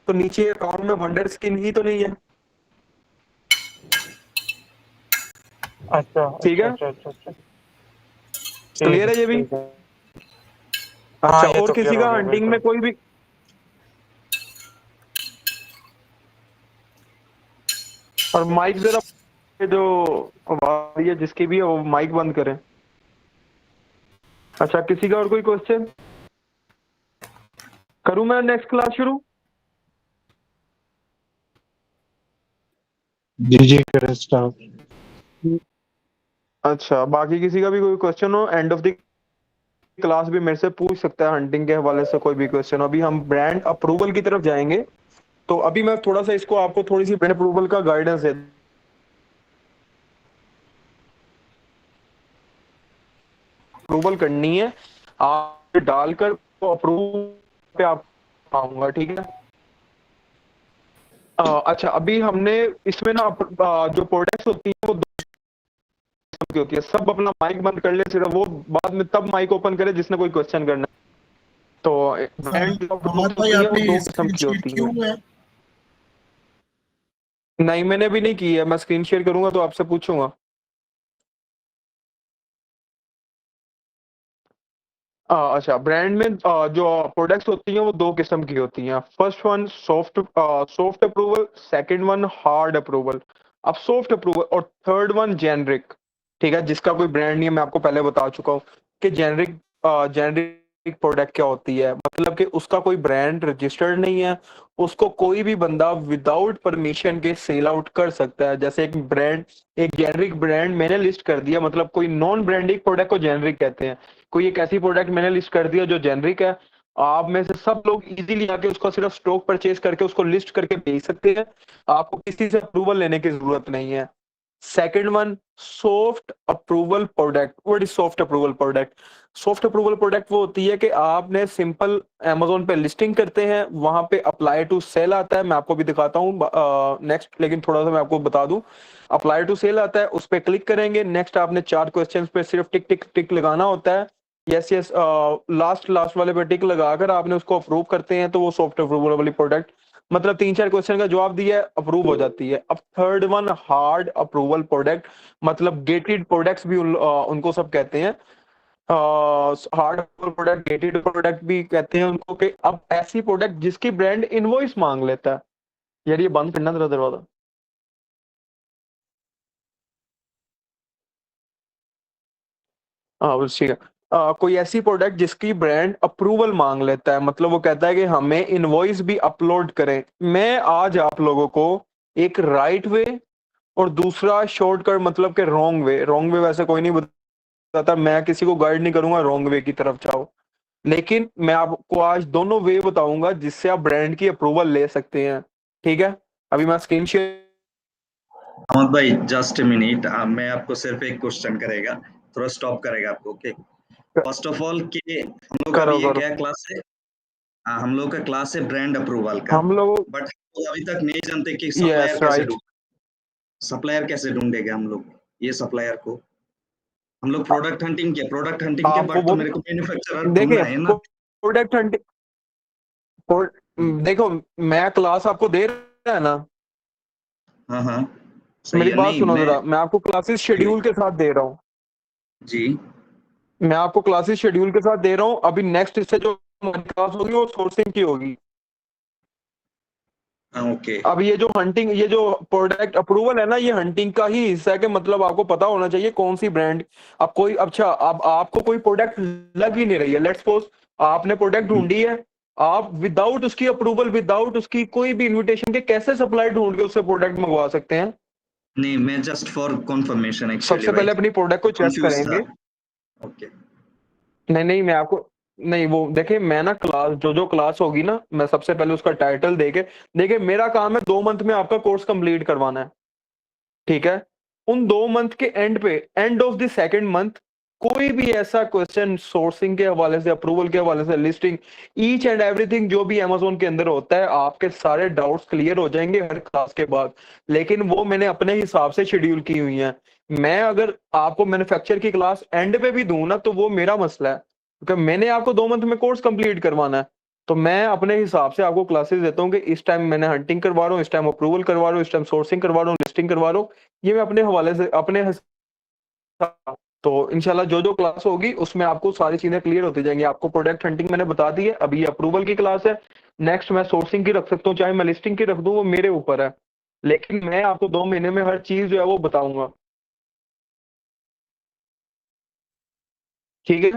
तो नीचे अकाउंट में वंडर स्किन ही तो नहीं है। अच्छा ठीक है, अच्छा अच्छा अच्छा। क्लियर है ये भी। ठीक है। अच्छा, हाँ ये और तो क्लियर किसी हो का गया हंटिंग में बिल्कुल। कोई भी, और माइक जरा जो आवाज है जिसकी भी है वो माइक बंद करें। अच्छा, किसी का और कोई क्वेश्चन? करूं मैं नेक्स्ट क्लास शुरू? दीजिए करें स्टार्ट। अच्छा, बाकी किसी का भी कोई क्वेश्चन हो एंड ऑफ द क्लास भी मेरे से पूछ सकता है, हंटिंग के हवाले से कोई भी क्वेश्चन। अभी हम ब्रांड अप्रूवल की तरफ जाएंगे, तो अभी मैं थोड़ा सा इसको आपको थोड़ी सी ब्रांड अप्रूवल का गाइडेंस है, अप्रूवल करनी है आप डालकर तो अप्रूव पे आप पाऊंगा, ठीक है। अच्छा, अभी हमने इसमें ना जो प्रोडक्ट्स होती है वो दो किस्म की होती है। सब अपना माइक बंद कर ले, सिर्फ वो बाद में तब माइक ओपन करे जिसने कोई क्वेश्चन करना है। तो ब्रांड जो अहमद प्रोडक्ट्स भाई होती है वो दो आपने किस्म स्क्रीन की शेयर होती की है। हुआ है? नहीं, मैंने भी नहीं की है, मैं स्क्रीन शेयर करूंगा तो आपसे पूछूंगा। अच्छा, ब्रांड में जो प्रोडक्ट्स होती हैं वो दो किस्म की होती हैं। First one soft approval, second one hard approval. अब सॉफ्ट अप्रूवल और थर्ड वन जेनरिक, ठीक है, जिसका कोई ब्रांड नहीं है, मैं आपको पहले बता चुका हूँ कि जेनरिक प्रोडक्ट क्या होती है। मतलब कि उसका कोई ब्रांड रजिस्टर्ड नहीं है, उसको कोई भी बंदा विदाउट परमिशन के सेल आउट कर सकता है। जैसे एक जेनरिक ब्रांड मैंने लिस्ट कर दिया, मतलब कोई नॉन ब्रांडिंग प्रोडक्ट को जेनरिक कहते हैं। कोई एक ऐसी प्रोडक्ट मैंने लिस्ट कर दिया जो जेनरिक है, आप में से सब लोग इजीली आके उसको सिर्फ स्टॉक परचेज करके उसको लिस्ट करके बेच सकते हैं, आपको किसी से अप्रूवल लेने की जरूरत नहीं है। Second one soft approval product. What is soft approval product? Soft approval product वो होती है कि आपने सिंपल अमेजोन पे लिस्टिंग करते हैं, वहां पे अप्लाई टू सेल आता है, मैं आपको भी दिखाता हूँ नेक्स्ट, लेकिन थोड़ा सा मैं आपको बता दूं। अप्लाई टू सेल आता है, उस पर क्लिक करेंगे, नेक्स्ट आपने 4 क्वेश्चंस पे सिर्फ टिक टिक टिक लगाना होता है। यस यस, लास्ट लास्ट वाले पे टिक लगाकर आपने उसको अप्रूव करते हैं, तो वो सॉफ्ट अप्रूवल वाली प्रोडक्ट, मतलब 3-4 क्वेश्चन का जवाब दिया है, अप्रूव हो जाती है। अब third one hard approval product, मतलब गेटेड प्रोडक्ट्स भी उनको सब कहते हैं। Hard approval product, gated product भी कहते हैं उनको, कि अब ऐसी प्रोडक्ट जिसकी ब्रांड इनवॉइस मांग लेता है। यार ये बंद करना तेरा दरवाजा। हाँ बस ठीक है। कोई ऐसी प्रोडक्ट जिसकी ब्रांड अप्रूवल मांग लेता है, मतलब वो कहता है कि हमें इनवॉइस भी अपलोड करें। मैं आज आप लोगों को एक राइट वे और दूसरा शॉर्टकट, मतलब कि रॉन्ग वे वैसे कोई नहीं बताता, मैं किसी को गाइड नहीं करूंगा रॉन्ग वे की तरफ जाओ, लेकिन मैं आपको आज दोनों वे बताऊंगा जिससे आप ब्रांड की अप्रूवल ले सकते हैं, ठीक है। अभी मैं स्क्रीन शेयर, अहमद भाई जस्ट मिनट, मैं आपको सिर्फ एक क्वेश्चन करेगा, थोड़ा स्टॉप करेगा आपको। ओके, फर्स्ट ऑफ ऑल कि हम लोग का करो अभी ये करो। क्या क्लास है? हम लोग का क्लास है ब्रांड अप्रूवल का, हम लोग, बट हम लोग अभी तक नहीं जानते कि यस राइट, सप्लायर कैसे ढूंढेगा हम लोग ये सप्लायर को। हम लोग प्रोडक्ट हंटिंग किया, प्रोडक्ट हंटिंग के आपको बाद तो वो मेरे को मैन्युफैक्चरर ढूंढना देखिए है ना। प्रोडक्ट हंटिंग, देखो मैं क्लास आपको दे रहा है ना, हाँ हाँ, सही मेरी है। बात नहीं सुनो मैं जरा, मैं आपको क्लासेस शेड्यूल के साथ दे रहा हूँ, जी, मैं आपको क्लासेस शेड्यूल के साथ दे रहा हूँ। अभी नेक्स्ट इससे जो हमारी क्लास होगी वो सोर्सिंग की होगी। हाँ ओके। अब ये जो हंटिंग, ये जो प्रोडक्ट अप्रूवल है ना, ये हंटिंग का ही हिस्सा है, कि मतलब आपको पता होना चाहिए कौन सी ब्रांड, अब कोई, अच्छा अब आपको कोई प्रोडक्ट लग ही नहीं रही है, लेट्स सपोज आपने प्रोडक्ट ढूंढी है, आप विदाउट उसकी अप्रूवल, विदाउट उसकी कोई भी इन्विटेशन के कैसे सप्लाई ढूंढ के उससे प्रोडक्ट मंगवा सकते हैं? नहीं मैं जस्ट फॉर कंफर्मेशन एक्चुअली सबसे भाई, पहले अपनी प्रोडक्ट को चेक कंफ्यूज था। करेंगे। ओके। नहीं नहीं, मैं आपको, नहीं वो देखिए, मैं ना क्लास जो क्लास होगी ना, मैं सबसे पहले उसका टाइटल देके, देखिए मेरा काम है 2 मंथ में आपका कोर्स कंप्लीट करवाना है, ठीक है। उन 2 मंथ के एंड पे, end of the second month, कोई भी ऐसा क्वेश्चन सोर्सिंग के हवाले से, अप्रूवल के हवाले से, लिस्टिंग, ईच एंड एवरीथिंग जो भी अमेजोन के अंदर होता है, आपके सारे डाउट्स क्लियर हो जाएंगे हर क्लास के बाद। लेकिन वो मैंने अपने हिसाब से शेड्यूल की हुई है। मैं अगर आपको मैन्युफैक्चर की क्लास एंड पे भी दूं ना, तो वो मेरा मसला है, क्योंकि मैंने आपको 2 मंथ में कोर्स कंप्लीट करवाना है। तो मैं अपने हिसाब से आपको क्लासेस देता हूँ कि इस टाइम मैंने हंटिंग करवा रहा हूँ, इस टाइम अप्रूवल करवा रहा हूँ, इस टाइम सोर्सिंग करवा रहा हूँ, लिस्टिंग करवा रहा हूँ। ये मैं अपने हवाले से अपने तो इंशाल्लाह जो क्लास होगी उसमें आपको सारी चीजें क्लियर होती जाएंगी। आपको प्रोडक्ट हंटिंग मैंने बता दी है, अभी ये अप्रूवल की क्लास है। नेक्स्ट मैं सोर्सिंग की रख सकता हूँ, चाहे मैं लिस्टिंग की रख दूं, वो मेरे ऊपर है। लेकिन मैं आपको 2 महीने में हर चीज जो है वो बताऊंगा। ठीक है।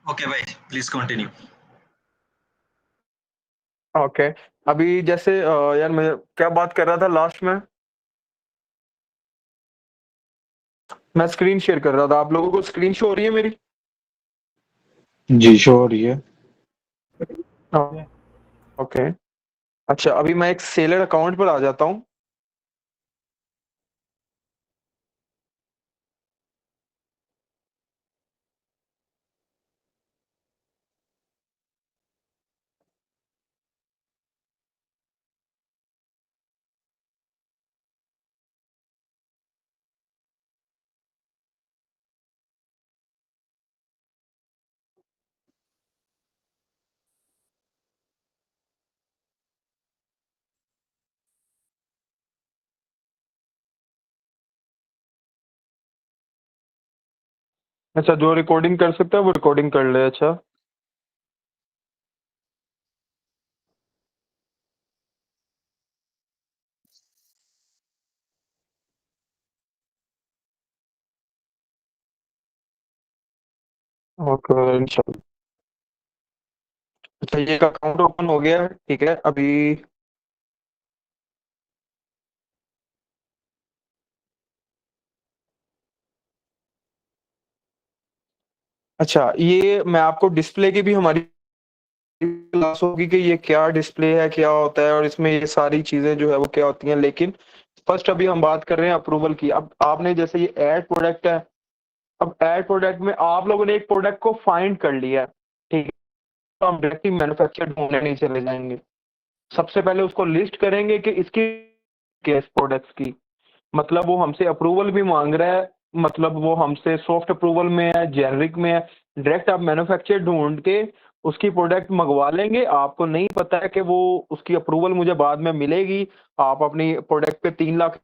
ओके भाई, प्लीज कंटिन्यू। ओके। अभी जैसे यार मैं क्या बात कर रहा था लास्ट में, मैं स्क्रीन शेयर कर रहा था। आप लोगों को स्क्रीन शो हो रही है मेरी? जी शो हो रही है। ओके। अच्छा, अभी मैं एक सेलर अकाउंट पर आ जाता हूँ। अच्छा, जो रिकॉर्डिंग कर सकता है वो रिकॉर्डिंग कर ले। अच्छा। ओके इंशाल्लाह। अच्छा, ये अकाउंट ओपन हो गया है, ठीक है। अभी अच्छा, ये मैं आपको डिस्प्ले की भी हमारी क्लास होगी कि ये क्या डिस्प्ले है, क्या होता है, और इसमें ये सारी चीजें जो है वो क्या होती हैं। लेकिन फर्स्ट अभी हम बात कर रहे हैं अप्रूवल की। अब आपने जैसे ये ऐड प्रोडक्ट है, अब ऐड प्रोडक्ट में आप लोगों ने एक प्रोडक्ट को फाइंड कर लिया है, ठीक है। तो हम डायरेक्टली मैन्युफैक्चर ढूंढने नहीं चले जाएंगे। सबसे पहले उसको लिस्ट करेंगे कि इसकी केस प्रोडक्ट्स की, मतलब वो हमसे अप्रूवल भी मांग रहा है, मतलब वो हमसे सॉफ्ट अप्रूवल में है, जेनरिक में है। डायरेक्ट आप मैन्युफैक्चर ढूंढ के उसकी प्रोडक्ट मंगवा लेंगे। आपको नहीं पता है कि वो उसकी अप्रूवल मुझे बाद में मिलेगी। आप अपनी प्रोडक्ट पे 3 लाख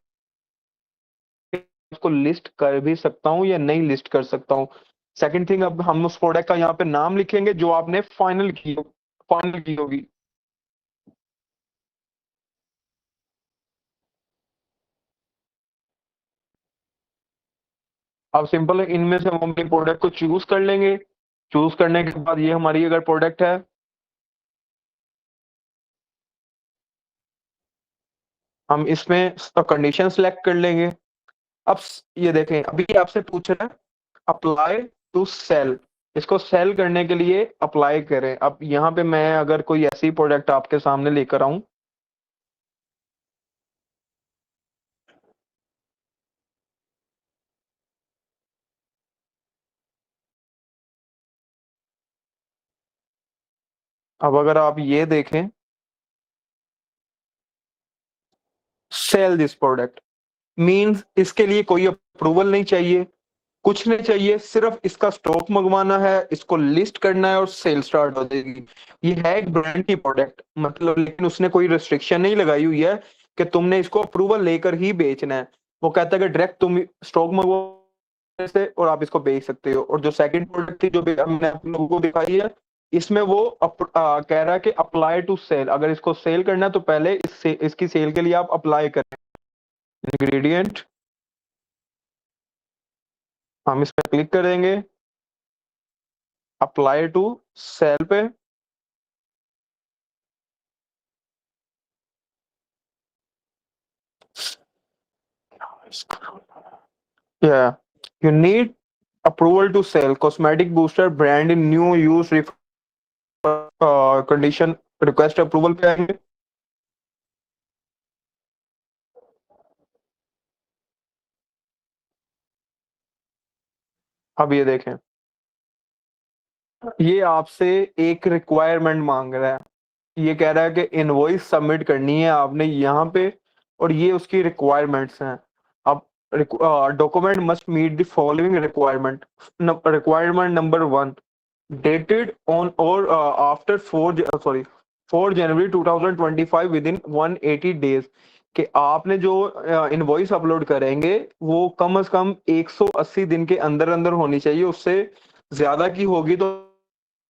उसको लिस्ट कर भी सकता हूँ या नहीं लिस्ट कर सकता हूँ। सेकंड थिंग, अब हम उस प्रोडक्ट का यहाँ पे नाम लिखेंगे जो आपने फाइनल की होगी। अब सिंपल है, इनमें से हम अपनी प्रोडक्ट को चूज कर लेंगे। चूज करने के बाद ये हमारी अगर प्रोडक्ट है, हम इसमें कंडीशन सेलेक्ट कर लेंगे। अब ये देखें, अभी आपसे पूछ रहा है अप्लाई टू सेल। इसको सेल करने के लिए अप्लाई करें। अब यहाँ पे मैं अगर कोई ऐसी प्रोडक्ट आपके सामने लेकर आऊं, अब अगर आप ये देखें, सेल दिस प्रोडक्ट मींस इसके लिए कोई अप्रूवल नहीं चाहिए, कुछ नहीं चाहिए, सिर्फ इसका स्टॉक मंगवाना है, इसको लिस्ट करना है और सेल स्टार्ट हो जाएगी। ये है एक ब्रांड की प्रोडक्ट, मतलब, लेकिन उसने कोई रिस्ट्रिक्शन नहीं लगाई हुई है कि तुमने इसको अप्रूवल लेकर ही बेचना है। वो कहता है कि डायरेक्ट तुम स्टॉक मंगवा से और आप इसको बेच सकते हो। और जो सेकंड प्रोडक्ट थी जो भी हमने आप लोगों को दिखाई है, इसमें वो कह रहा है कि अप्लाई टू सेल। अगर इसको सेल करना है तो पहले इसकी सेल के लिए आप अप्लाई करें। इंग्रेडिएंट, हम इस पर क्लिक करेंगे, अप्लाई टू सेल पे। Yeah, you need approval to sell cosmetic booster brand in new use condition, request approval पे आएंगे। अब ये देखें, ये आपसे एक रिक्वायरमेंट मांग रहा है। ये कह रहा है कि इनवॉइस सबमिट करनी है आपने यहाँ पे, और ये उसकी रिक्वायरमेंट्स हैं। अब document must meet the following requirement. Requirement number 1, dated on or after 4 January 2025 within 180 days, कि आपने जो इनवॉइस अपलोड करेंगे वो कम से कम 180 दिन के अंदर अंदर होनी चाहिए। उससे ज्यादा की होगी तो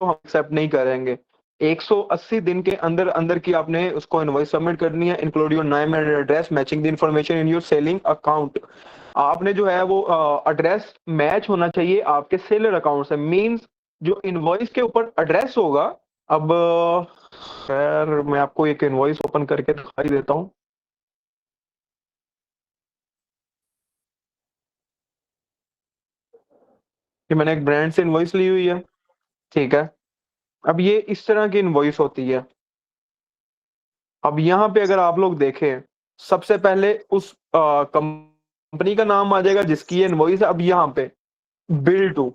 हम एक्सेप्ट नहीं करेंगे। 180 दिन के अंदर अंदर की आपने उसको इनवॉइस सबमिट करनी है, include your name and address matching the information in your selling account. आपने जो है वो एड्रेस मैच होना चाहिए आपके सेलर अकाउंट से, मींस जो इनवॉइस के ऊपर एड्रेस होगा। अब खैर मैं आपको एक इनवॉइस ओपन करके दिखाई देता हूँ। कि मैंने एक ब्रांड से इनवॉइस ली हुई है, ठीक है। अब ये इस तरह की इनवॉइस होती है। अब यहाँ पे अगर आप लोग देखें, सबसे पहले उस कंपनी का नाम आ जाएगा जिसकी ये इनवॉइस है। अब यहाँ पे बिल टू,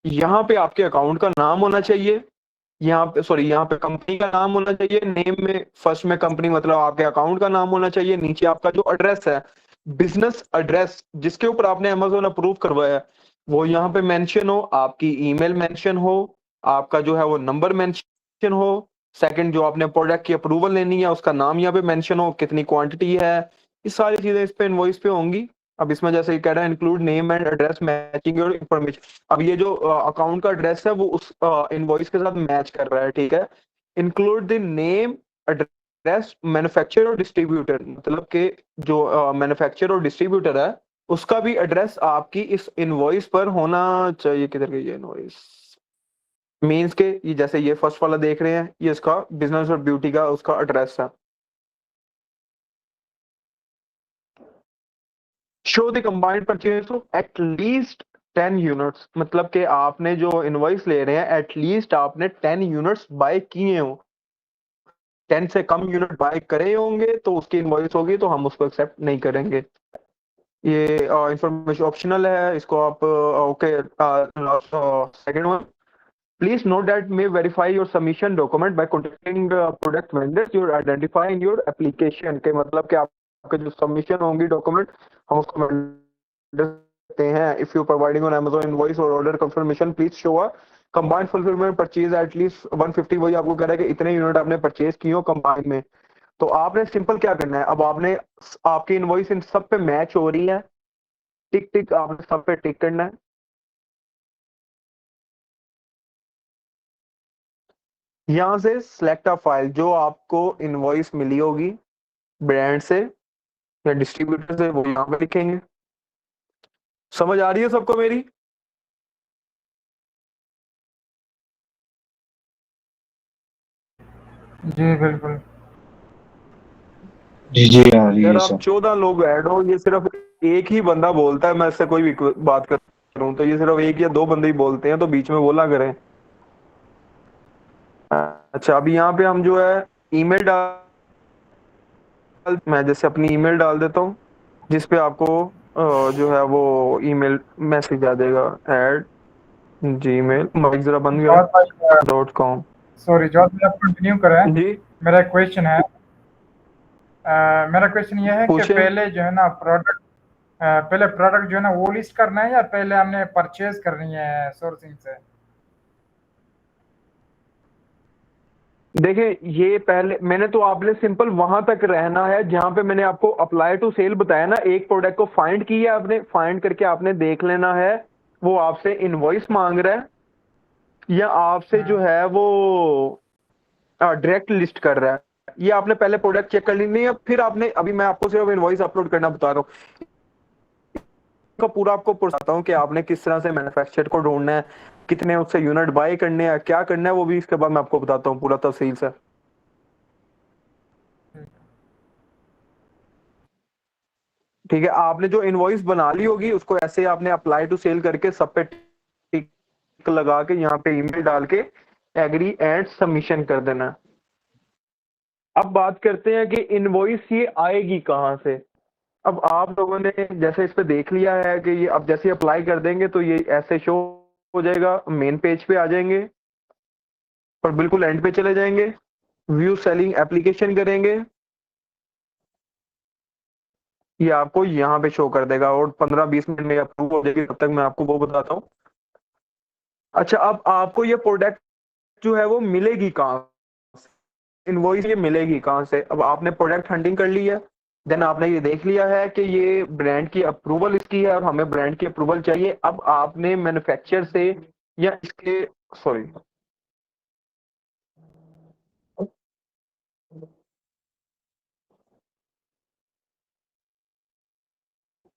यहाँ पे आपके अकाउंट का नाम होना चाहिए, यहाँ पे सॉरी यहाँ पे कंपनी का नाम होना चाहिए। नेम में फर्स्ट में कंपनी मतलब आपके अकाउंट का नाम होना चाहिए। नीचे आपका जो एड्रेस है, बिजनेस एड्रेस जिसके ऊपर आपने अमेज़न अप्रूव करवाया है, वो यहाँ पे मेंशन हो, आपकी ईमेल मेंशन हो, आपका जो है वो नंबर मेंशन हो। सेकंड, जो आपने प्रोडक्ट की अप्रूवल लेनी है उसका नाम यहाँ पे मेंशन हो, कितनी क्वांटिटी है, ये सारी चीजें इस पे इनवॉइस पे होंगी। अब इसमें जैसे ये कह रहा है include name and address matching your information. अब ये जो अकाउंट का एड्रेस है वो उस इनवॉइस के साथ मैच कर रहा है, ठीक है। Include the name address manufacturer और डिस्ट्रीब्यूटर, मतलब कि जो मैन्युफैक्चरर और डिस्ट्रीब्यूटर है उसका भी एड्रेस आपकी इस इनवॉइस पर होना चाहिए। किधर गई ये इनवॉइस? मीन्स के ये जैसे ये फर्स्ट वाला देख रहे हैं, ये इसका बिजनेस और ब्यूटी का उसका एड्रेस है। Show the combined purchase of at least 10 units, मतलब कि आपने जो इनवॉइस ले रहे हैं एटलीस्ट आपने 10 यूनिट्स बाय किए हो। 10 से कम यूनिट बाय करे होंगे तो उसकी इनवॉइस होगी, तो हम उसको एक्सेप्ट नहीं करेंगे। ये इंफॉर्मेशन ऑप्शनल है, इसको आप okay. Second one, please note that may verify your submission document by contacting the product vendors you identify in your application, के मतलब कि आपके जो सबमिशन होंगी डॉक्यूमेंट हम उसको vendor देते हैं। If you providing on Amazon invoice और order confirmation please show a combined fulfilment purchase at least 150। वही आपको कह रहा है कि इतने यूनिट आपने परचेज किए हो कंबाइंड में। तो आपने सिंपल क्या करना है, अब आपने आपकी इनवॉइस इन सब पे मैच हो रही है, टिक टिक आपने सब पे टिक करना है। यहाँ से सिलेक्ट अ फाइल, जो आपको इनवॉइस मिली होगी ब्रांड से या डिस्ट्रीब्यूटर से वो यहाँ पे लिखेंगे। समझ आ रही है सबको मेरी? जी बिल्कुल। जी जी आ रही अगर है आप सर। 14 लोग ऐड हो, ये सिर्फ एक ही बंदा बोलता है, मैं इससे कोई भी बात करूं तो ये सिर्फ एक या दो बंदे ही बोलते हैं, तो बीच में बोला करें। अच्छा, अभी यहाँ पे हम जो है ईमेल मैं जैसे अपनी ईमेल डाल देता हूँ जिसपे आपको जो है वो ईमेल मैसेज आ जाएगा, एड जीमेल माइक जरा बंद जॉर्ज भाई, .com। सॉरी जॉर्ज भाई, आप कंटिन्यू करें। जी मेरा एक क्वेश्चन है। मेरा क्वेश्चन ये है कि पूछे। पहले जो है ना प्रोडक्ट, पहले प्रोडक्ट जो है ना वो लिस्ट करना है या पहले हमने परचेज करनी है सोर्सिंग से? देखिए, ये पहले मैंने तो आपने सिंपल वहां तक रहना है जहां पे मैंने आपको अप्लाई टू सेल बताया ना। एक प्रोडक्ट को फाइंड किया आपने, फाइंड करके आपने देख लेना है वो आपसे इनवॉइस मांग रहा है या आपसे जो है वो डायरेक्ट लिस्ट कर रहा है। ये आपने पहले प्रोडक्ट चेक कर लेनी है, फिर आपने, अभी मैं आपको सिर्फ इनवॉइस अपलोड करना बता रहा हूँ, का पूरा आपको बताता हूँ कि आपने किस तरह से मैन्युफैक्चरर को ढूंढना है, कितने उससे यूनिट बाय करने हैं, क्या करना है, वो भी इसके बाद मैं आपको बताता हूँ पूरा तफसील से। ठीक है, आपने जो इनवॉइस बना ली होगी उसको ऐसे आपने अप्लाई टू सेल करके सब पे टिक लगा के यहाँ पे ईमेल डाल के एग्री एंड सबमिशन कर देना। अब बात करते हैं कि इनवॉइस ये आएगी कहाँ से। अब आप लोगों ने जैसे इस पे देख लिया है कि ये अब जैसे अप्लाई कर देंगे तो ये ऐसे शो हो जाएगा, मेन पेज पे आ जाएंगे और बिल्कुल एंड पे चले जाएंगे, व्यू सेलिंग एप्लीकेशन करेंगे, ये आपको यहाँ पे शो कर देगा और 15-20 मिनट में अप्रूव हो जाएगी। तब तक मैं आपको वो बताता हूँ अच्छा, अब आपको ये प्रोडक्ट जो है वो मिलेगी कहाँ से? इनवॉइस ये मिलेगी कहाँ से? अब आपने प्रोडक्ट हंटिंग कर ली है, देन आपने ये देख लिया है कि ये ब्रांड की अप्रूवल इसकी है और हमें ब्रांड की अप्रूवल चाहिए। अब आपने मैन्युफैक्चर से या इसके सॉरी,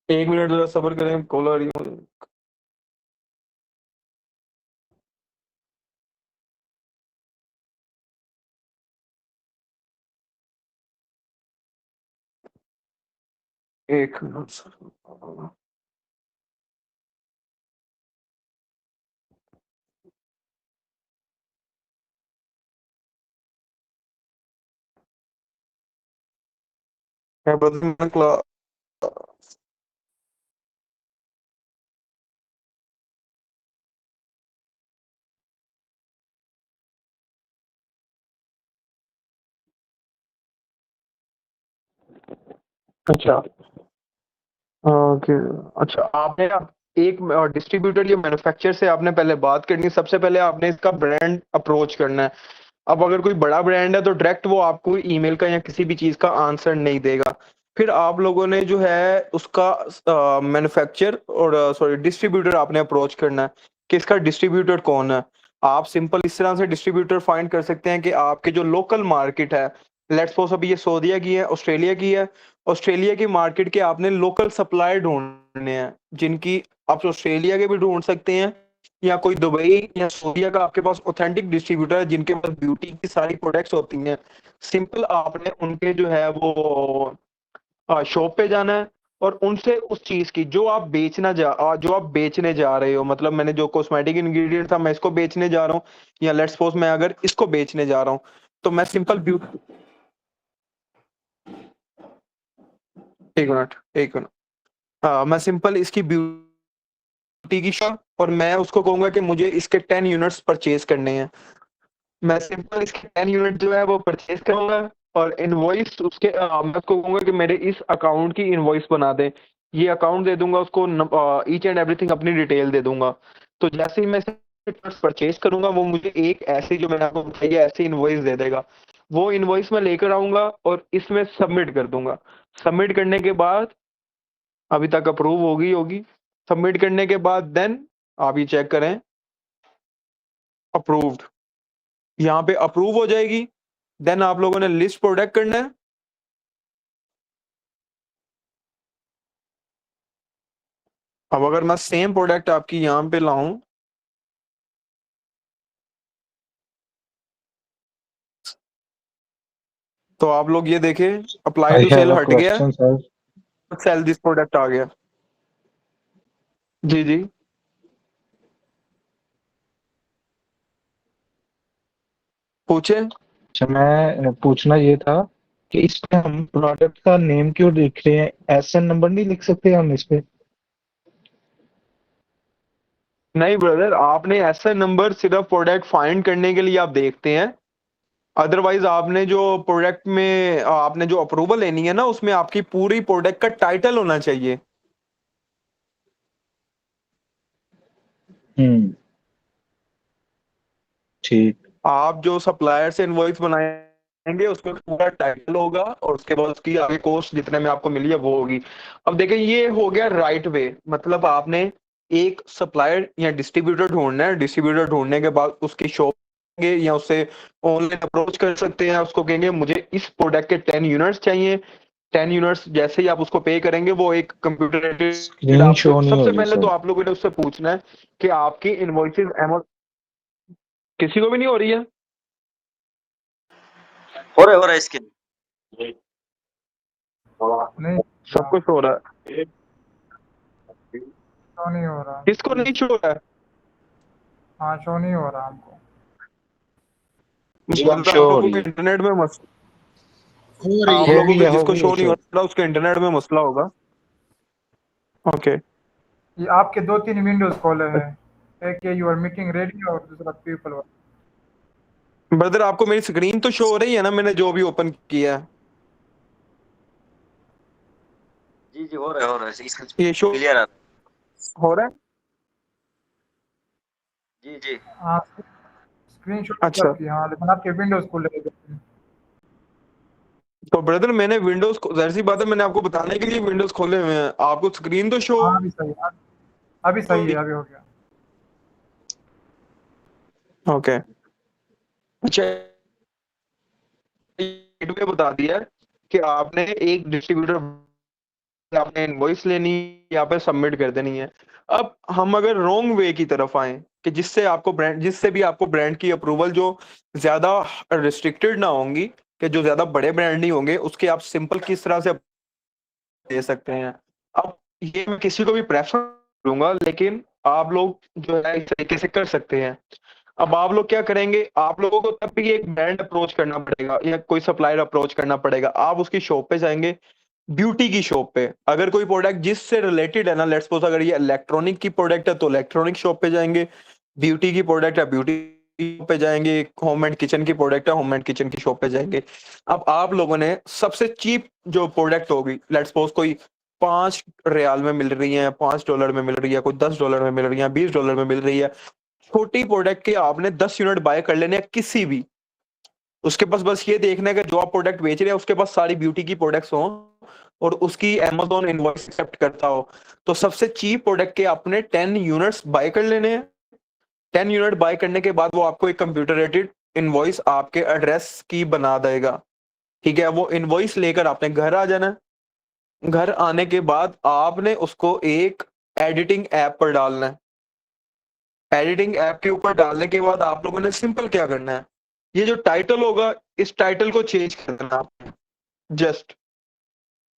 एक मिनट जरा सब्र करें, कॉल आ रही है। एक मिनट सर। मैं बदल में अच्छा, ओके। अच्छा, आपने ना एक डिस्ट्रीब्यूटर या मैन्युफैक्चरर से आपने पहले बात करनी है। सबसे पहले आपने इसका ब्रांड अप्रोच करना है। अब अगर कोई बड़ा ब्रांड है तो डायरेक्ट वो आपको ईमेल का या किसी भी चीज़ का आंसर नहीं देगा। फिर आप लोगों ने जो है उसका मैन्युफैक्चरर और सॉरी डिस्ट्रीब्यूटर आपने अप्रोच करना है कि इसका डिस्ट्रीब्यूटर कौन है। आप सिंपल इस तरह से डिस्ट्रीब्यूटर फाइंड कर सकते हैं कि आपके जो लोकल मार्केट है, लेट्स सपोज अभी ये सऊदीया की है, ऑस्ट्रेलिया की है। ऑस्ट्रेलिया की मार्केट के आपने लोकल सप्लायर ढूंढने हैं, जिनकी आप ऑस्ट्रेलिया के भी ढूंढ सकते हैं या कोई दुबई या सऊदीया का आपके पास ऑथेंटिक डिस्ट्रीब्यूटर है जिनके पास ब्यूटी की सारी प्रोडक्ट्स होती हैं। सिंपल आपने उनके जो है वो शॉप पे जाना है और उनसे उस चीज की जो आप बेचने जा रहे हो, मतलब मैंने जो कॉस्मेटिक इंग्रेडिएंट था मैं इसको बेचने जा रहा हूँ, या लेट्स सपोज मैं अगर इसको बेचने जा रहा हूँ तो मैं सिंपल ब्यूटी, एक मिनट, मैं सिंपल इसकी ब्यूटी की शॉप और मैं उसको कहूंगा कि मुझे इसके 10 यूनिट्स परचेज करने हैं। मैं सिंपल इसके 10 यूनिट जो है वो परचेज करूंगा और इनवॉइस उसके मैं उसको कहूंगा कि मेरे इस अकाउंट की इनवॉइस बना दे। ये अकाउंट दे दूंगा उसको, ईच एंड एवरीथिंग अपनी डिटेल दे दूंगा। तो जैसे ही मैं परचेज करूंगा वो मुझे एक ऐसी जो मैंने आपको बताई है ऐसी इनवॉइस दे देगा। वो इनवॉइस मैं लेकर आऊंगा और इसमें सबमिट कर दूंगा। सबमिट करने के बाद अभी तक अप्रूव होगी। सबमिट करने के बाद देन आप ये चेक करें, अप्रूव्ड, यहाँ पे अप्रूव हो जाएगी। देन आप लोगों ने लिस्ट प्रोडक्ट करना है। अब अगर मैं सेम प्रोडक्ट आपकी यहाँ पे लाऊं तो आप लोग ये देखें, apply I to have sell a हट गया, question, sir. Sell this product आ गया। जी जी, पूछे। अच्छा, मैं पूछना ये था कि इसमें हम प्रोडक्ट का नेम क्यों लिख रहे हैं? एसएन नंबर नहीं लिख सकते हम इस पे? नहीं ब्रदर, आपने ऐसा नंबर सिर्फ प्रोडक्ट फाइंड करने के लिए आप देखते हैं। अदरवाइज आपने जो प्रोडक्ट में आपने जो अप्रूवल लेनी है ना उसमें आपकी पूरी प्रोडक्ट का टाइटल होना चाहिए। हम्म, ठीक। आप जो सप्लायर से इनवॉइस बनाएंगे उसमें पूरा टाइटल होगा और उसके बाद उसकी आगे कॉस्ट जितने में आपको मिली है वो होगी। अब देखिए ये हो गया राइट वे, मतलब आपने एक सप्लायर या डिस्ट्रीब्यूटर ढूंढना है। डिस्ट्रीब्यूटर ढूंढने के बाद उसकी शॉप या उससे ऑनलाइन अप्रोच कर सकते हैं। उसको कहेंगे मुझे इस प्रोडक्ट के 10 यूनिट्स चाहिए। 10 यूनिट्स जैसे ही आप उसको पे करेंगे वो एक कंप्यूटर स्क्रीन आपसे, शो नहीं हो सबसे रही पहले तो सर। आप लोगों ने उससे पूछना है कि आपकी इनवॉइसेस किसी को भी नहीं हो रही है। हो रहा है इसके नहीं सब कुछ हो रहा है, शो नहीं हो रहा। किसको नहीं छू रहा है? हाँ शो नहीं हो रहा हमको। एकदम मतलब शो आप हो लोगों रही के है। इंटरनेट में हो रही आप है। लोगों के हो जिसको गई है शो नहीं हो शो। रहा उसके इंटरनेट में मसला होगा। ओके, ये आपके 2-3 विंडोज खोले हैं, एक ये यूर मीटिंग रेडी और दूसरा पीपल। ब्रदर आपको मेरी स्क्रीन तो शो हो रही है ना, मैंने जो भी ओपन किया है जी जी हो रहा है इसका ये शो क्लियर आ रहा हो रहा है। जी जी हाँ स्क्रीनशॉट अच्छा, आपकी, हाँ लेकिन आपके विंडोज खुल रहे हैं। तो ब्रदर मैंने विंडोज, जाहिर सी बात है मैंने आपको बताने के लिए विंडोज खोले हुए हैं, आपको स्क्रीन तो शो हाँ अभी सही है, अभी सही है, अभी हो गया। ओके। अच्छा, ये बता दिया कि आपने एक डिस्ट्रीब्यूटर, आपने इनवॉइस लेनी यहाँ पे सबमिट कर देनी है। अब हम अगर रॉन्ग वे की तरफ आए कि जिससे भी आपको ब्रांड की अप्रूवल जो ज्यादा रिस्ट्रिक्टेड ना होंगी, कि जो ज्यादा बड़े ब्रांड नहीं होंगे, उसके आप सिंपल किस तरह से दे सकते हैं। अब ये मैं किसी को भी प्रेफर करूंगा, लेकिन आप लोग जो है इस तरीके से कर सकते हैं। अब आप लोग क्या करेंगे, आप लोगों को तब भी एक ब्रांड अप्रोच करना पड़ेगा या कोई सप्लायर अप्रोच करना पड़ेगा। आप उसकी शॉप पे जाएंगे, ब्यूटी की शॉप पे, अगर कोई प्रोडक्ट जिससे रिलेटेड है ना, लेट्स सपोज अगर ये इलेक्ट्रॉनिक की प्रोडक्ट है तो इलेक्ट्रॉनिक शॉप पे जाएंगे, ब्यूटी की प्रोडक्ट है ब्यूटी शॉप पे जाएंगे, होम एंड किचन की प्रोडक्ट है होम एंड किचन की शॉप पे जाएंगे। अब आप लोगों ने सबसे चीप जो प्रोडक्ट होगी, लेट्स सपोज कोई 5 रियाल में मिल रही है, $5 में मिल रही है, कोई $10 में मिल रही है, $20 में मिल रही है, छोटी प्रोडक्ट के आपने 10 यूनिट बाय कर लेने हैं किसी भी, उसके पास बस ये देखना है कि जो आप प्रोडक्ट बेच रहे हैं उसके पास सारी ब्यूटी की प्रोडक्ट्स हों और उसकी अमेजोन इनवॉइस एक्सेप्ट करता हो। तो सबसे चीप प्रोडक्ट के आपने 10 यूनिट्स बाय कर लेने हैं। 10 यूनिट बाय करने के बाद वो आपको एक कंप्यूटर रेटेड इनवॉइस आपके एड्रेस की बना देगा। ठीक है, वो इनवॉइस लेकर आपने घर आ जाना है। घर आने के बाद आपने उसको एक एडिटिंग ऐप पर डालना है। एडिटिंग ऐप के ऊपर डालने के बाद आप लोगों ने सिंपल क्या करना है, ये जो टाइटल होगा इस टाइटल को चेंज कर देना आपने। जस्ट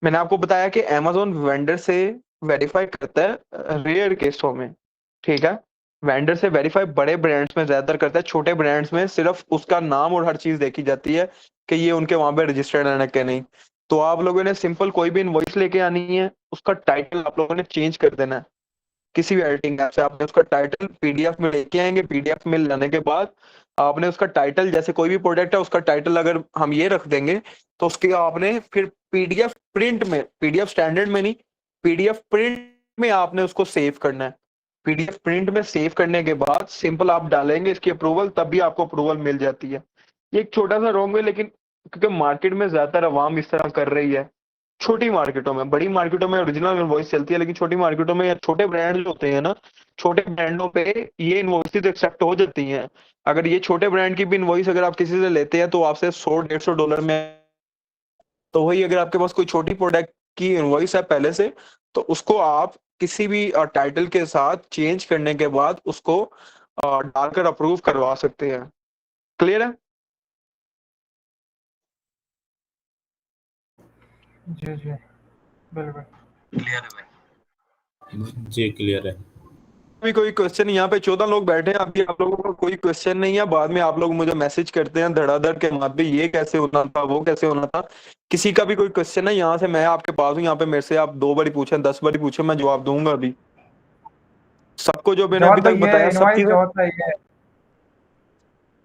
मैंने आपको बताया कि अमेजोन वेंडर से वेरीफाई करता है रेयर केसों में, ठीक है। वेंडर से वेरीफाई बड़े ब्रांड्स में ज्यादातर करता है, छोटे ब्रांड्स में सिर्फ उसका नाम और हर चीज देखी जाती है कि ये उनके वहां पे रजिस्टर्ड है ना कि नहीं। तो आप लोगों ने सिंपल कोई भी इनवॉइस लेके आनी है, उसका टाइटल आप लोगों ने चेंज कर देना है। किसी भी एडिटिंग ऐप से आपने उसका टाइटल पीडीएफ में लेके आएंगे, पीडीएफ में लाने के बाद आपने उसका टाइटल, जैसे कोई भी प्रोडक्ट है उसका टाइटल अगर हम ये रख देंगे, तो उसके आपने फिर पीडीएफ प्रिंट में, पीडीएफ स्टैंडर्ड में नहीं, पीडीएफ प्रिंट में आपने उसको सेव करना है। पीडीएफ प्रिंट में सेव करने के बाद सिंपल आप डालेंगे इसकी अप्रूवल, तब भी आपको अप्रूवल मिल जाती है। ये एक छोटा सा रॉन्ग है, लेकिन क्योंकि मार्केट में ज्यादातर अवाम इस तरह कर रही है, छोटी मार्केटों में, बड़ी मार्केटों में ओरिजिनल इनवॉइस चलती है, लेकिन छोटी मार्केटों में या छोटे ब्रांड जो होते हैं ना, छोटे ब्रांडों पे ये इनवॉइस एक्सेप्ट हो जाती हैं। अगर ये छोटे ब्रांड की भी इनवॉइस अगर आप किसी से लेते हैं तो आपसे $100-150 में, तो वही अगर आपके पास कोई छोटी प्रोडक्ट की इनवॉइस है पहले से, तो उसको आप किसी भी टाइटल के साथ चेंज करने के बाद उसको डालकर अप्रूव करवा सकते हैं। क्लियर है? जी जी बिल्कुल। क्लियर है भाई। जी क्लियर है। अभी कोई क्वेश्चन, यहाँ पे 14 लोग बैठे हैं, अभी आप लोगों का कोई क्वेश्चन नहीं है, बाद में आप लोग मुझे मैसेज करते हैं धड़ाधड़ के मार पे, ये कैसे होना था वो कैसे होना था। किसी का भी कोई क्वेश्चन है यहाँ से, मैं आपके पास हूँ, यहाँ पे मेरे से आप 2 बारी पूछे 10 बारी पूछे, मैं जवाब दूंगा अभी सबको जो मैंने अभी जवाब तक भाई ये बताया सब इनवॉइस चीजें। जो होता है ये,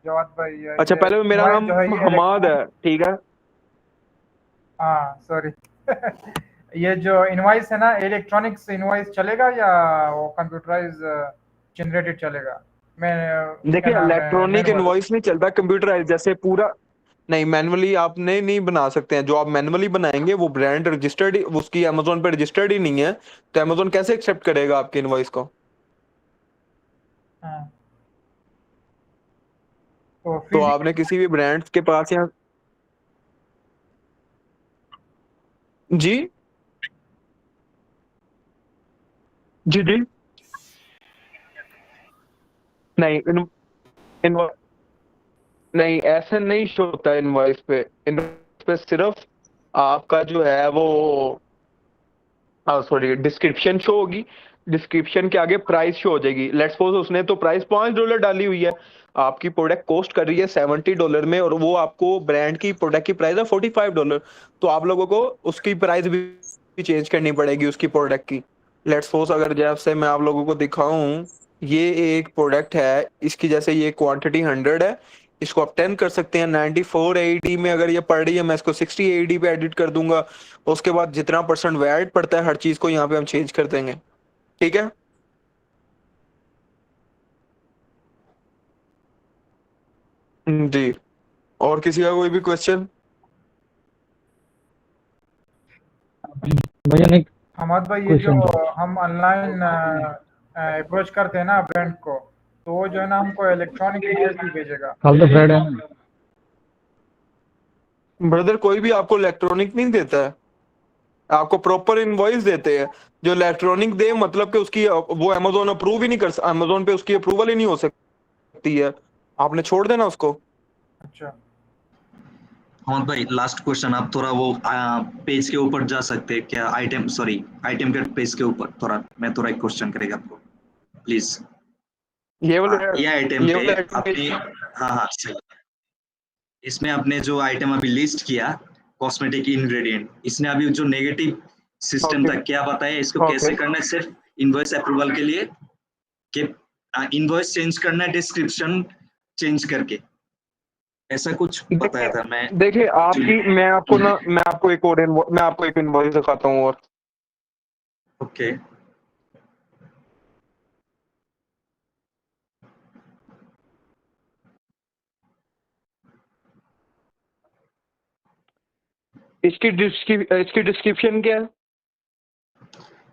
जवाब भाई अच्छा, ये पहले मेरा इनवॉइस नाम जो है ये हमाद इलेक्ट्रॉनिक, है, ठीक है। हाँ सॉरी ये जो इनवॉइस है ना, इलेक्ट्रॉनिक्स इनवॉइस चलेगा या वो कंप्यूटराइज जनरेटेड चलेगा? मैं क्या देखिए, नाम है, इलेक्ट्रॉनिक मैनुअल। इनवॉइस नहीं चलता, कंप्यूटराइज जैसे पूरा नहीं, मैनुअली आपने नहीं बना सकते हैं। जो आप मैनुअली बनाएंगे वो ब्रांड रजिस्टर्ड, उसकी अमेजोन पे रजिस्टर्ड ही नहीं है, तो अमेजोन कैसे एक्सेप्ट करेगा आपकी इनवॉइस को? हाँ तो तो आपने फिजिकल, किसी भी ब्रांड के पास या जी जी जी नहीं इन, नहीं ऐसा नहीं शो होता इनवॉइस पे। इनवॉइस पे सिर्फ आपका जो है वो सॉरी डिस्क्रिप्शन शो होगी, डिस्क्रिप्शन के आगे प्राइस शो हो जाएगी। लेट्स सपोज उसने तो प्राइस $5 डाली हुई है, आपकी प्रोडक्ट कॉस्ट कर रही है $70 में, और वो आपको ब्रांड की प्रोडक्ट की प्राइस है $45, तो आप लोगों को उसकी प्राइस भी चेंज करनी पड़ेगी उसकी प्रोडक्ट की। लेट्स सपोज अगर जैसे मैं आप लोगों को दिखाऊं, ये एक प्रोडक्ट है, इसकी जैसे ये क्वांटिटी 100 है, इसको आप 10 कर सकते हैं 94 AED में, अगर ये पड़ रही है मैं इसको 60 AED पे एडिट कर दूंगा। उसके बाद जितना परसेंट वैट पड़ता है हर चीज को यहाँ पे हम चेंज कर देंगे, ठीक है। जी। और किसी का कोई भी क्वेश्चन? भैया एक हमाद भाई, ये जो क्वेश्चन था। हम ऑनलाइन अप्रोच करते हैं ना ब्रांड को, तो वो जो है ना हमको इलेक्ट्रॉनिक इनवॉइस भी भेजेगा। कल तो फ्राइडे है ना? ब्रदर कोई भी आपको इलेक्ट्रॉनिक नहीं देता है, आपको प्रॉपर इनवॉइस देते हैं। जो इलेक्ट्रॉनिक दे मतलब कि उसकी वो अमेजोन अप्रूव ही नहीं कर, अमेजोन पे उसकी अप्रूवल ही नहीं हो सकती है, आपने छोड़ देना उसको। अच्छा, हाँ भाई, लास्ट क्वेश्चन। आप थोड़ा वो पेज के ऊपर जा सकते हैं क्या? आइटम, सॉरी, आइटम के पेज के ऊपर थोड़ा, मैं थोड़ा एक क्वेश्चन करेगा आपको, प्लीज। ये वाले ये आइटम ये पे वाले item पे- आपने, हाँ हाँ सही, इसमें आपने जो आइटम अभी लिस्ट किया, कॉस्मेटिक इंग्रेडिएंट, इसने अभी जो नेगेटिव सिस्टम ओके था, क्या बताया इसको ओके कैसे करना है? सिर्फ इनवॉइस अप्रूवल के लिए कि इनवॉइस चेंज करना है, डिस्क्रिप्शन चेंज करके, ऐसा कुछ बताया था मैं। देखिए आपकी, मैं आपको एक और मैं आपको एक इनवॉइस दिखाता हूँ। और ओके, इसकी डिस्क्रिप्शन क्या है?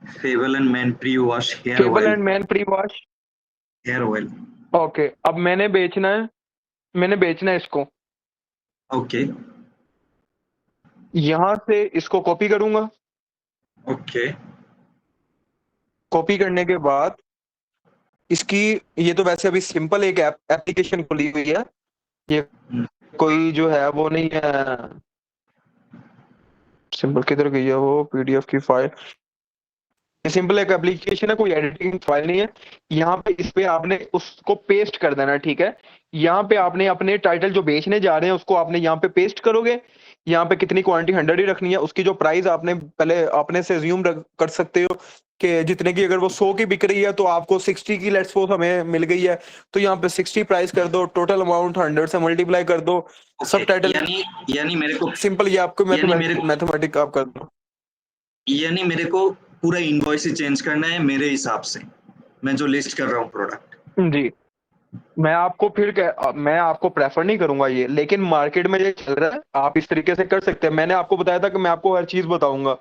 Fable and Mane pre wash hair cable oil, and Mane pre wash. Hair oil. Okay, अब मैंने बेचना है इसको। ओके यहाँ से इसको कॉपी करूंगा। ओके कॉपी करने के बाद इसकी, ये तो वैसे अभी सिंपल एक एप्लीकेशन खुली हुई है, ये कोई जो है वो नहीं है। सिंपल किधर गई है वो पीडीएफ की फाइल? सिंपल एक एप्लीकेशन है, कोई एडिटिंग फाइल नहीं है। यहाँ पे इस पे आपने उसको पेस्ट कर देना, ठीक है। यहाँ पे आपने अपने टाइटल जो बेचने जा रहे हैं उसको आपने यहाँ पे पेस्ट करोगे। यहाँ पे कितनी क्वांटिटी 100 ही रखनी है, उसकी जो प्राइस आपने पहले अपने से अज्यूम कर सकते हो कि जितने की, अगर वो 100 की बिक रही है तो आपको 60 की लेट्स सपोज हमें मिल गई है, तो यहाँ पे 60 प्राइस कर दो, टोटल अमाउंट 100 से मल्टीप्लाई कर दो, सब ओके। टाइटल यानी मेरे को, सिंपल, ये आपको यानी मेरे मैथमेटिक आप कर दो। यानी मेरे को पूरा इनवॉइस ही चेंज करना है मेरे हिसाब से, मैं जो लिस्ट कर रहा हूँ प्रोडक्ट। जी, मैं आपको प्रेफर नहीं करूंगा ये, लेकिन मार्केट में ये चल रहा है, आप इस तरीके से कर सकते हैं। मैंने आपको बताया था कि मैं आपको हर चीज बताऊंगा,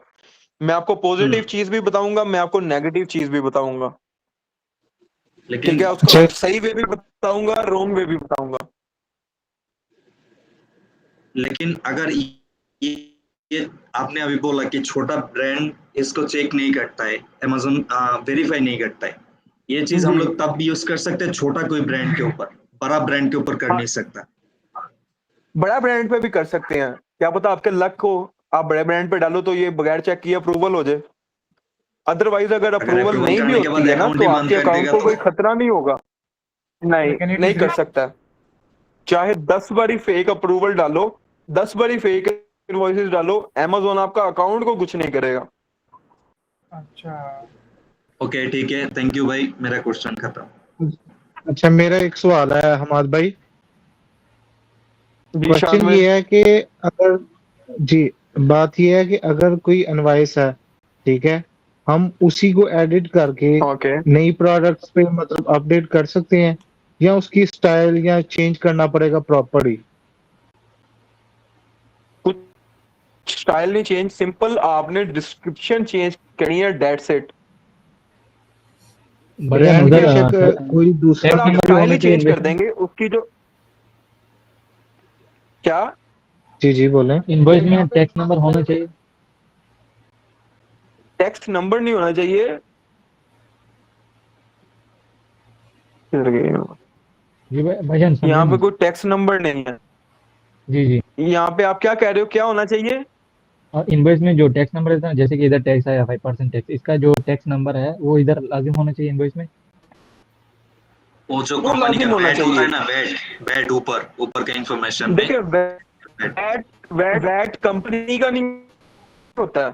मैं आपको पॉजिटिव चीज भी बताऊंगा, मैं आपको नेगेटिव चीज भी बताऊंगा, ठीक लेकिन है। उसको सही वे भी बताऊंगा, रॉन्ग वे भी बताऊंगा। लेकिन अगर ये आपने अभी बोला कि छोटा ब्रांड इसको चेक नहीं करता है, अमेजोन वेरीफाई नहीं करता है, ये चीज हम जी लोग तब भी यूज कर सकते हैं छोटा कोई ब्रांड के ऊपर, बड़ा ब्रांड के ऊपर कर हाँ, नहीं सकता। बड़ा ब्रांड पे भी कर सकते हैं, क्या पता आपके लक हो, आप बड़े ब्रांड पे डालो तो ये बगैर चेक किए अप्रूवल हो जाए। अदरवाइज अगर अगर अप्रूवल अप्रूवल नहीं भी करने के होती बाद है ना अकाउंट तो ही बंद आपके कर अकाउंट देगा को तो? कोई खतरा नहीं होगा। नहीं, लेकिन इट नहीं इज कर सकता। चाहे 10 बारी फेक अप्रूवल डालो, 10 बारी फेक इनवॉइसेस डालो, अमेजोन आपका अकाउंट को कुछ नहीं करेगा। अच्छा। ओके ठीक है, थैंक यू भाई, मेरा क्वेश्चन खत्म। अच्छा, मेरा एक सवाल है हमाद भाई। ईशान क्वेश्चन में ये है कि अगर, जी, बात ये है कि अगर कोई इनवॉइस है, ठीक है, हम उसी को एडिट करके ओके, नई प्रोडक्ट्स पे मतलब अपडेट कर सकते हैं, या उसकी स्टाइल या चेंज करना पड़ेगा प्रॉपर्ली? कुछ स्टाइल नहीं चेंज, सिंपल आपने डिस्क्रिप्शन चेंज करनी है, दैट्स इट। ब्रांड बेशक कोई दूसरा आप स्टाइल ही चेंज कर देंगे उसकी जो, क्या? जी जी बोलें। इनवॉइस में टैक्स नंबर होना चाहिए। टेक्स्ट नंबर नहीं होना चाहिए। जी भाईजान समझे यहाँ पे नहीं। कोई टेक्स्ट नंबर नहीं है। जी जी। यहाँ पे आप क्या कह रहे हो, क्या होना चाहिए? और इनवॉइस में जो टैक्स नंबर रहता है, जैसे कि इधर टैक्स आया 5% टैक्स, इसका जो टैक्स नंबर है वो इधर लाजिम होना चाहिए इनवॉइस में। वो जो वो कंपनी का लाजिम होना वैट होता है चाहिए। ना, वैट ऊपर ऊपर के इंफॉर्मेशन में। देखिए वैट। वैट कंपनी का नहीं होता,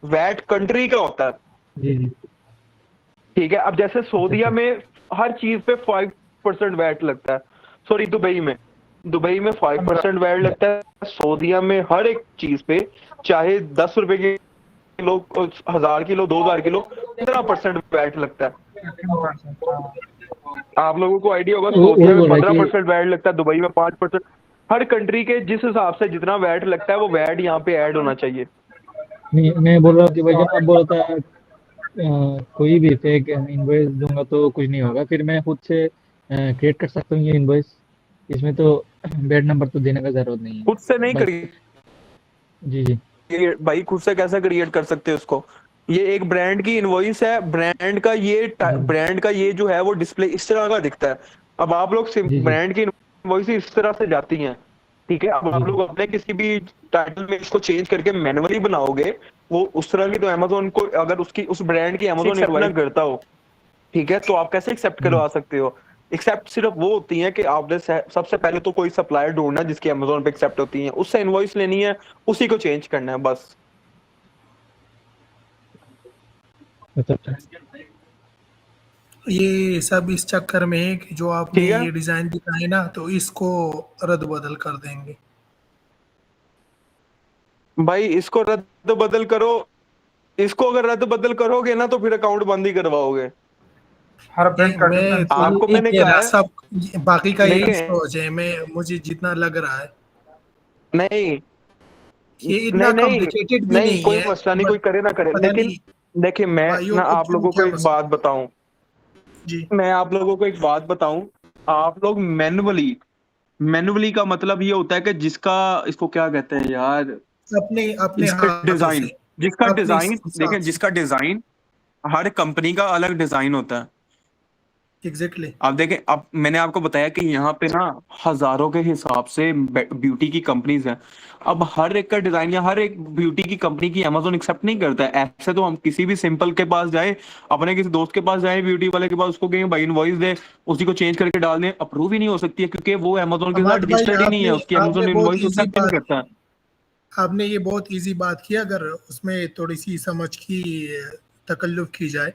वैट कंट्री का होता है, जी जी। ठीक है। अब जैसे सऊदीया अच्छा। में हर चीज पे 5% वैट लगता है, सॉरी दुबई में 5% वैट लगता है। सऊदीया में हर एक चीज पे, चाहे 10 रुपए किलो, 1000 किलो, 2000 किलो, 15% वैट लगता है। 15%, हाँ। आप लोगों को आइडिया होगा, वो सोफिया वही में बोल रहा है 15% वैट लगता है, दुबई में 5%। हर कंट्री के जिस हिसाब से जितना वैट लगता है वो वैट यहाँ पे ऐड होना चाहिए। नहीं, मैं बोल रहा हूँ कि भाई जब आप बोल रहा था कोई भी फेक इनवॉइस दूंगा तो कुछ नहीं होगा, फिर मैं खुद से क्रिएट कर सकता हूँ ये इनवॉइस, इसमें तो बैड नंबर तो देने का जरूरत नहीं है खुद से नहीं बस। क्रिएट जी जी। भाई, खुद से कैसे क्रिएट कर सकते हो उसको? ये एक ब्रांड की इनवॉइस है, ब्रांड का ये जो है वो डिस्प्ले इस तरह का दिखता है। अब आप लोग जी जी ब्रांड की इनवॉइस इस तरह से जाती हैं, ठीक है। अब जी आप जी लोग अपने किसी भी टाइटल में इसको चेंज करके मैनुअली बनाओगे, वो उस तरह की तो अमेजोन को, अगर उसकी उस ब्रांड की अमेजोन एक्सेप्ट ना करता हो, ठीक है, तो आप कैसे एक्सेप्ट करवा सकते हो? एक्सेप्ट सिर्फ वो होती है कि आपने सबसे पहले तो कोई सप्लायर ढूंढना जिसकी अमेजोन पे एक्सेप्ट होती है, उससे इनवॉइस लेनी है, उसी को चेंज करना है बस। अच्छा। ये सब इस चक्कर में है कि जो आपने ठीक है ये डिजाइन दिखाए ना, तो इसको रद्द बदल कर देंगे। भाई, इसको रद्द बदल करो। इसको अगर रद्द बदल करोगे ना तो फिर अकाउंट बंद ही करवाओगे। हर ब्रांड का मैं डिफरेंस तो आपको नहीं मैंने कह कहा रहा है, सब, बाकी का यही देखें, सोच है। मुझे जितना लग रहा है नहीं ये नहीं इतना नहीं कॉम्प्लिकेटेड भी नहीं, नहीं कोई है, मसला नहीं, बट कोई करे ना करे, पता लेकिन नहीं देखिए, मैं भाइयों ना को आप क्यों लोगों को क्या एक मसला बात है। बताऊं, जी, मैं आप लोगों को एक बात बताऊं। आप लोग मैनुअली का मतलब ये होता है कि जिसका, इसको क्या कहते हैं यार, अपने अपने जिसका हाथों डिजाइन से, जिसका अपने डिजाइन हिसाब देखें, से। जिसका डिजाइन हर कंपनी का अलग डिजाइन होता है। एग्जैक्टली। आप देखें, अब मैंने आपको बताया कि यहाँ पे ना हजारों के हिसाब से ब्यूटी की कंपनीज हैं। अब हर एक का डिजाइन या हर एक ब्यूटी की कंपनी की अमेजोन एक्सेप्ट नहीं करता है। ऐसे तो हम किसी भी सिंपल के पास जाए, अपने किसी दोस्त के पास जाए, ब्यूटी वाले के पास, उसको कहेंगे भाई इनवॉइस दे, उसी को चेंज करके डाल दें, अप्रूव ही नहीं हो सकती है, क्योंकि वो अमेजोन के साथ हमाद भाई, रजिस्टर्ड ही नहीं है, आपने उसकी आपने अमेजोन बहुत इनवॉइस इजी एक्सेप्ट ही नहीं बात करता है। आपने ये बहुत इजी बात की। अगर उसमें थोड़ी सी समझ की तकल्लुफ की जाए,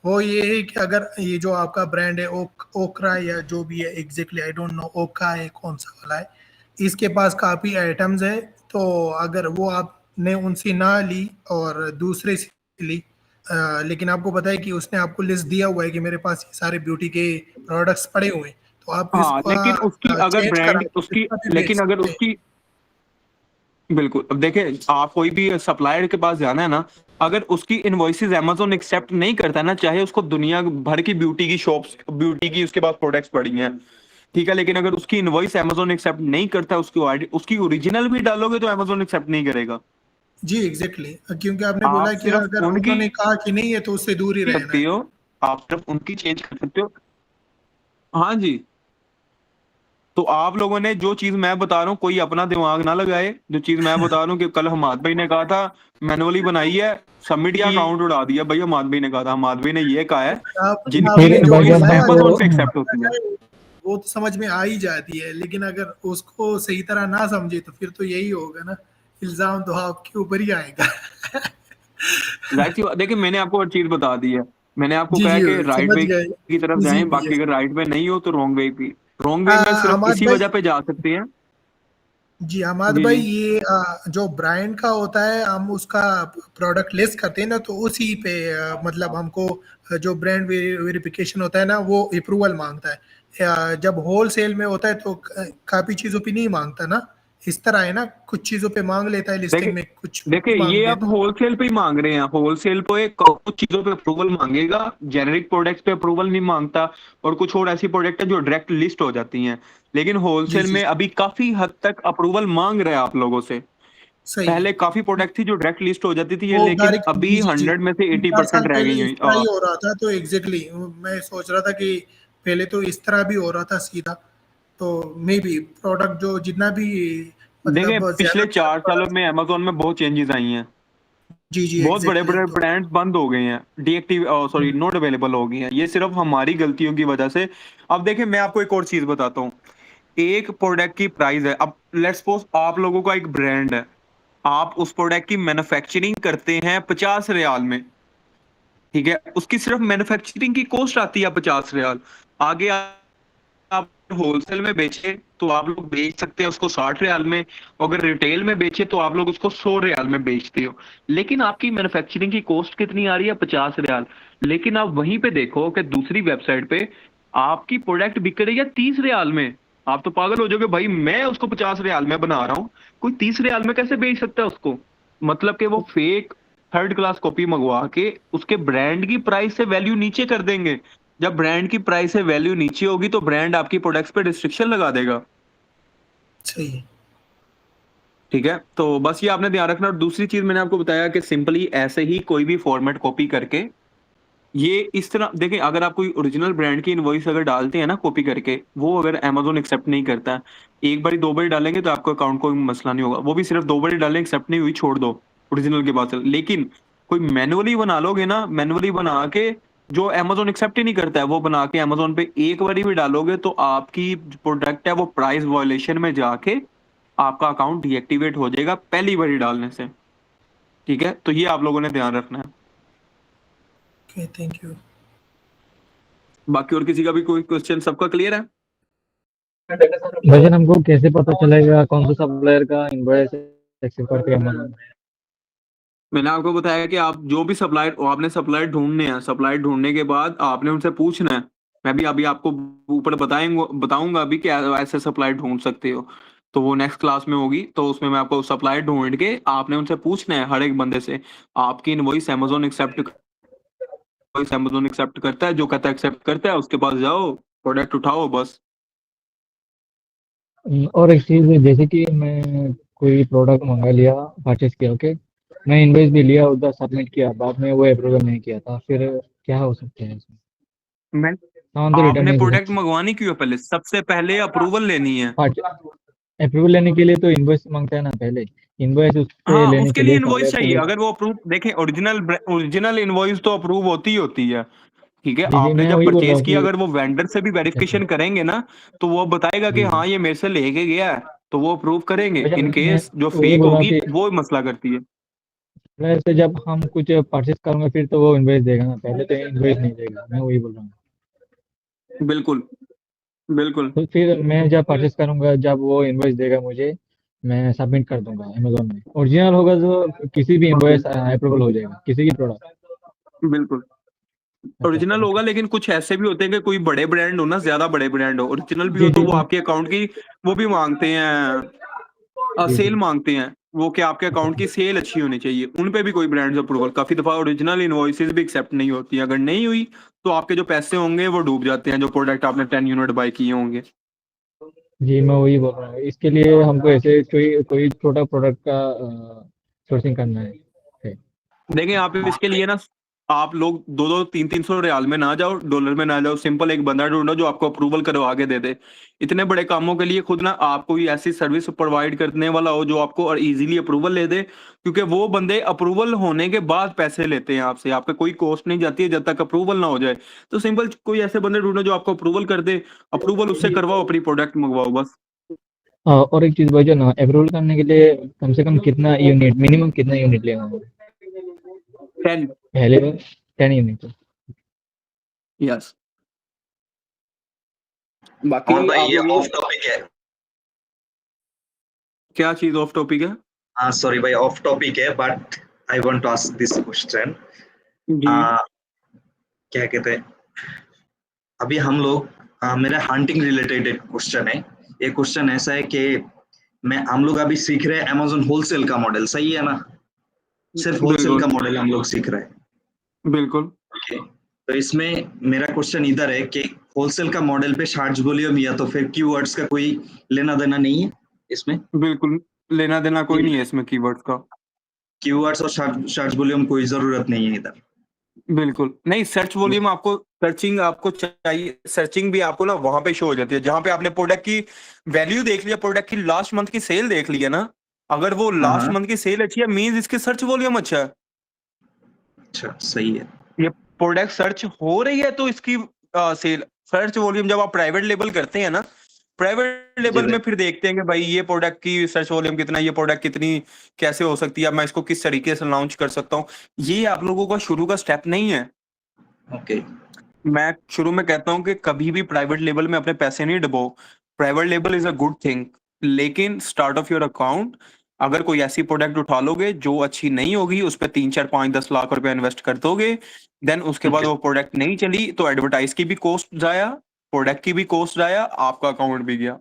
वो ये है कि अगर ये जो आपका ब्रांड है ओकरा या जो भी है, एग्जैक्टली आई डोंट नो ओका है कौन सा वाला है, इसके पास काफ़ी आइटम्स है। तो अगर वो आपने उनसे ना ली और दूसरे से ली, लेकिन आपको पता है कि उसने आपको लिस्ट दिया हुआ है कि मेरे पास ये सारे ब्यूटी के प्रोडक्ट्स पड़े हुए हैं, तो आप हाँ, लेकिन उसकी इसको अगर चेंज करा ब्रांड के उसकी इसका भी बेच लेकिन अगर सकते हैं। उसकी बिल्कुल, अब देखें, आप कोई भी सप्लायर के पास जाना है ना, अगर उसकी इनवॉइसेस अमेज़न एक्सेप्ट नहीं करता है ना, चाहे उसको दुनिया भर की ब्यूटी की शॉप्स, ब्यूटी की उसके पास प्रोडक्ट्स पड़ी हैं, ठीक है, लेकिन अगर उसकी इनवॉइस अमेज़न एक्सेप्ट नहीं करता, उसकी ओरिजिनल भी डालोगे तो अमेज़न एक्सेप्ट नहीं करेगा। जी एग्जैक्टली, क्योंकि आपने बोला आप कि सिर्फ अगर उनकी उन्होंने कहा कि नहीं है तो उससे दूर ही रहना सकती है। हो, आप सिर्फ उनकी चेंज कर सकते हो। हाँ जी, तो आप लोगों ने जो चीज मैं बता रहा हूँ, कोई अपना दिमाग ना लगाए। जो चीज मैं बता रहा हूँ कि कल हमाद भाई ने कहा था मैनुअली बनाई है, सबमिट किया, ये अकाउंट उड़ा दिया। भाई हमाद भाई ने कहा था, हमाद भाई ने ये कहा है, जिनकी आपने फिर जो इनवॉइस भाईजान बताया अगर अमेज़न हमको पे उसको एक्सेप्ट समझा होती है। जाए, वो तो समझ में आ ही जाती है, लेकिन अगर उसको सही तरह ना समझे तो फिर तो यही होगा ना, इल्जाम तो आपके ऊपर ही आएगा। जाहिर सी बात, देखिए, मैंने आपको हर चीज बता दी है। मैंने आपको जी कहा है जी, कि राइट समझ वे गए। की तरफ इजी जाएं, भी है। बाकी अगर राइट वे नहीं हो तो रॉन्ग वे में सिर्फ हमाद इसी भाई, वजह पे जा सकते हैं। जी हमाद जी भाई, जी, ये जो ब्रांड का होता है, हम उसका प्रोडक्ट लिस्ट करते हैं ना, तो उसी पे मतलब हमको जो ब्रांड वेरिफिकेशन होता है ना, वो अप्रूवल मांगता है। जब होल सेल में होता है तो काफी चीजों पे नहीं मांगता ना, इस तरह है ना, कुछ चीजों पे मांग लेता है लिस्टिंग देखिए में, कुछ देखिए, नहीं मांग ये अब देता। होलसेल पे ही मांग रहे हैं। होलसेल पे कुछ चीजों पे अप्रूवल मांगेगा, जेनेरिक प्रोडक्ट्स पे अप्रूवल नहीं मांगता, और कुछ और ऐसी प्रोडक्ट है जो डायरेक्ट लिस्ट हो जाती हैं। लेकिन जी होलसेल जी, में अभी काफी हद तक अप्रूवल मांग रहे हैं आप लोगों से। सही है। पहले काफी प्रोडक्ट थी जो डायरेक्ट लिस्ट हो जाती थी ये, वो लेकिन डायरेक्ट, जी अभी जी जी, 100 में से 3-4 साल 80% रह गई पहले इस हैं। तरह ही हो रहा था, तो एग्जैक्टली मैं सोच रहा था कि पहले तो इस तरह भी हो रहा था सीधा। तो मे बी प्रोडक्ट जो जितना भी देखें, मतलब पिछले ज्यादातर 4 सालों में अमेजोन में बहुत चेंजेस आई हैं। जी जी बहुत बड़े एग्जैक्टली। बड़े तो ब्रांड्स बंद हो गए हैं, डीएक्टिव सॉरी नॉट अवेलेबल हो गई हैं। ये सिर्फ हमारी गलतियों की वजह से। अब देखिए, मैं आपको एक और चीज बताता हूँ। एक प्रोडक्ट की प्राइस है, अब लेट्स सपोज आप लोगों का एक ब्रांड है, आप उस प्रोडक्ट की मैन्युफैक्चरिंग करते हैं 50 रियाल में, ठीक है, उसकी सिर्फ मैन्युफैक्चरिंग की कॉस्ट आती है 50 रियाल। आगे आप होलसेल में बेचे तो आप लोग बेच सकते हैं उसको 60 रियाल में, अगर रिटेल में बेचे तो आप लोग उसको 100 रियाल में बेचते हो। लेकिन आपकी मैन्युफैक्चरिंग की कॉस्ट कितनी आ रही है? 50 रियाल। लेकिन आप वहीं पे देखो कि दूसरी वेबसाइट पे आपकी प्रोडक्ट बिक रही है 30 रियाल में, आप तो पागल हो जाओगे भाई, मैं उसको 50 रियाल में बना रहा हूँ, कोई 30 रियाल में कैसे बेच सकता है उसको? मतलब कि वो फेक थर्ड क्लास कॉपी मंगवा के उसके ब्रांड की प्राइस से वैल्यू नीचे कर देंगे। जब ब्रांड की प्राइस से वैल्यू नीचे होगी तो ब्रांड आपकी प्रोडक्ट्स पे रिस्ट्रिक्शन लगा देगा। सही है। ठीक है, तो बस ये आपने ध्यान रखना। और दूसरी चीज मैंने आपको बताया कि सिंपली ऐसे ही कोई भी फॉर्मेट कॉपी करके ये इस तरह देखें, अगर आप कोई ओरिजिनल ब्रांड की इनवॉइस अगर डालते हैं ना कॉपी करके, वो अगर अमेजोन एक्सेप्ट नहीं करता है, एक बारी दो बारी डालेंगे तो आपको अकाउंट कोई मसला नहीं होगा, वो भी सिर्फ 2 बारी डालें, एक्सेप्ट नहीं हुई छोड़ दो ओरिजिनल के बाद से। लेकिन कोई मैनुअली बना लोगे ना, मैनुअली बना के जो अमेजोन एक्सेप्ट ही नहीं करता है वो बना के अमेजोन पे एक बारी भी डालोगे तो आपकी प्रोडक्ट है वो प्राइस वायलेशन में जाके आपका अकाउंट डीएक्टिवेट हो जाएगा पहली बारी डालने से। ठीक है, तो ये आप लोगों ने ध्यान रखना है। Okay, thank you. बाकी और किसी का भी कोई क्वेश्चन? सबका क्लियर है? भाईजान हमको कैसे पता चलेगा कौन सा सप्लायर का इनवॉइस एक्सेप्ट करते हैं Amazon? मैंने आपको बताया कि आप जो भी सप्लायर, आपने सप्लायर ढूंढने हैं, सप्लायर ढूंढने के बाद आपने उनसे पूछना है। मैं भी अभी आपको ऊपर बताऊंगा अभी कि ऐसे सप्लायर ढूंढ सकते हो, तो वो नेक्स्ट क्लास में होगी, तो उसमें मैं आपको सप्लायर ढूंढ के आपने उनसे पूछना है हर एक बंदे से, आपकी इनवॉइस अमेजोन एक्सेप्ट करता है? जो कहता है एक्सेप्ट करता है उसके पास जाओ, प्रोडक्ट उठाओ बस। और एक चीज, जैसे कि मैं कोई प्रोडक्ट मंगा लिया, परचेज किया, ओके, मैं इनवॉइस भी लिया, उधर सबमिट किया, बाद में वो अप्रूवल नहीं किया था, फिर क्या हो सकता है इसमें? मैं सामान तो रिटर्न आपने नहीं दे प्रोडक्ट सकते। मंगवानी क्यों है? पहले सबसे पहले अप्रूवल लेनी है। अप्रूवल लेने के लिए तो इनवॉइस मांगता है ना पहले, इनवॉइस उससे हाँ, लेने उसके के लिए लिए इनवॉइस सप्लायर चाहिए। को। अगर वो अप्रूव, देखें ओरिजिनल इनवॉइस तो अप्रूव होती है। ठीक है, जी जी, आपने मैं जब वही बोल रहा परचेज हूँ किया, कि अगर वो वेंडर से भी वेरिफिकेशन करेंगे ना तो वो बताएगा कि जी हाँ ये मेरे से लेके गया है, तो वो अप्रूव करेंगे। भैया, इन मैं केस जो वही फेक बोल रहा हूँ होगी कि वो मसला करती है। सप्लायर से जब हम कुछ परचेज करूंगा फिर तो वो इनवॉइस देगा ना, पहले तो इनवॉइस नहीं देगा, मैं वही बोल रहा हूँ। बिल्कुल बिल्कुल। तो फिर मैं जब परचेस करूंगा, जब वो इनवॉइस देगा मुझे, मैं सबमिट कर दूंगा अमेजोन में। ओरिजिनल होगा तो किसी भी ओके, इनवॉइस अप्रूवल हो जाएगा, किसी की प्रोडक्ट। बिल्कुल अच्छा अच्छा, ओरिजिनल ओके। होगा। लेकिन कुछ ऐसे भी होते हैं कि कोई बड़े ब्रांड हो ना, ज्यादा बड़े ब्रांड हो, ओरिजिनल भी जी हो तो जी वो जी आपके अकाउंट की वो भी मांगते हैं, जी सेल जी। मांगते हैं वो, कि आपके अच्छा अकाउंट की सेल अच्छी होनी चाहिए। उन पे भी कोई ब्रांड्स अप्रूवल, काफी दफा ओरिजिनल इनवॉइसेस भी एक्सेप्ट नहीं होती है। अगर नहीं हुई तो आपके जो पैसे होंगे वो डूब जाते हैं, जो प्रोडक्ट आपने 10 यूनिट बाय किए होंगे। जी, मैं वही बोल रहा हूँ, इसके लिए हमको ऐसे कोई कोई छोटा प्रोडक्ट का सोर्सिंग करना है। देखें, आप इसके लिए ना, आप लोग 200-300 रियाल में ना जाओ, डॉलर में ना जाओ, सिंपल एक बंदा ढूंढो जो आपको अप्रूवल करवा के दे दे। इतने बड़े कामों के लिए खुद ना आप कोई ऐसी सर्विस प्रोवाइड करने वाला हो जो आपको और इजीली अप्रूवल ले दे, क्योंकि वो बंदे अप्रूवल होने के बाद पैसे लेते हैं आपसे, आपका कोई कॉस्ट नहीं जाती है जब तक अप्रूवल ना हो जाए। तो सिंपल कोई ऐसे बंदे ढूंढो जो आपको अप्रूवल कर दे, अप्रूवल उससे करवाओ, अपनी प्रोडक्ट मंगवाओ बस। और एक चीज भाई, जो ना अप्रूवल करने के लिए कम से कम कितना यूनिट, मिनिमम कितना यूनिट लेना होगा 10। पहले? 10 यूनिट। यस। बाकी और भाई आप ये लोगों ऑफ टॉपिक है। क्या चीज ऑफ टॉपिक है? हाँ सॉरी भाई, ऑफ टॉपिक है, but I want to ask this question. जी क्या कहते हैं, अभी हम लोग मेरा हंटिंग रिलेटेड एक क्वेश्चन है। ये क्वेश्चन ऐसा है कि हम लोग अभी सीख रहे हैं अमेजोन होलसेल का मॉडल, सही है ना? सिर्फ होलसेल का बिल्कुल मॉडल हम लोग सीख रहे हैं। बिल्कुल। ओके, तो इसमें मेरा क्वेश्चन इधर है कि होलसेल का मॉडल पे सर्च वॉल्यूम या तो फिर कीवर्ड्स का कोई लेना देना नहीं है इसमें? बिल्कुल लेना देना कोई नहीं है इसमें कीवर्ड्स का। कीवर्ड्स और सर्च वॉल्यूम कोई जरूरत नहीं है इधर। बिल्कुल नहीं, सर्च वॉल्यूम आपको, सर्चिंग आपको चाहिए, सर्चिंग भी आपको ना वहां पे शो हो जाती है जहां पे आपने प्रोडक्ट की वैल्यू देख लिया, प्रोडक्ट की लास्ट मंथ की सेल देख लिया ना। अगर वो हाँ लास्ट हाँ, मंथ की सेल अच्छी है मींस इसके सर्च वॉल्यूम अच्छा है। अच्छा सही है। ये प्रोडक्ट सर्च हो रही है तो इसकी सेल, सर्च वॉल्यूम जब आप प्राइवेट लेबल करते हैं ना, प्राइवेट जी लेबल भाई, में फिर देखते हैं कि भाई ये प्रोडक्ट की सर्च वॉल्यूम कितना, ये प्रोडक्ट कितनी कैसे हो सकती है, मैं इसको किस तरीके से लॉन्च कर सकता हूँ। ये आप लोगों का शुरू का स्टेप नहीं है। ओके मैं शुरू में कहता हूं कि कभी भी प्राइवेट लेबल में अपने पैसे नहीं डुबो। Private label is a good thing, लेकिन स्टार्ट ऑफ योर अकाउंट अगर कोई ऐसी प्रोडक्ट उठा लोगे जो अच्छी नहीं होगी, उस पर 3-4-5-10 लाख रुपए इन्वेस्ट कर दोगे, देन उसके बाद ओके वो प्रोडक्ट नहीं चली तो एडवर्टाइज की भी कॉस्ट जाया, प्रोडक्ट की भी कॉस्ट आया, आपका अकाउंट भी गया।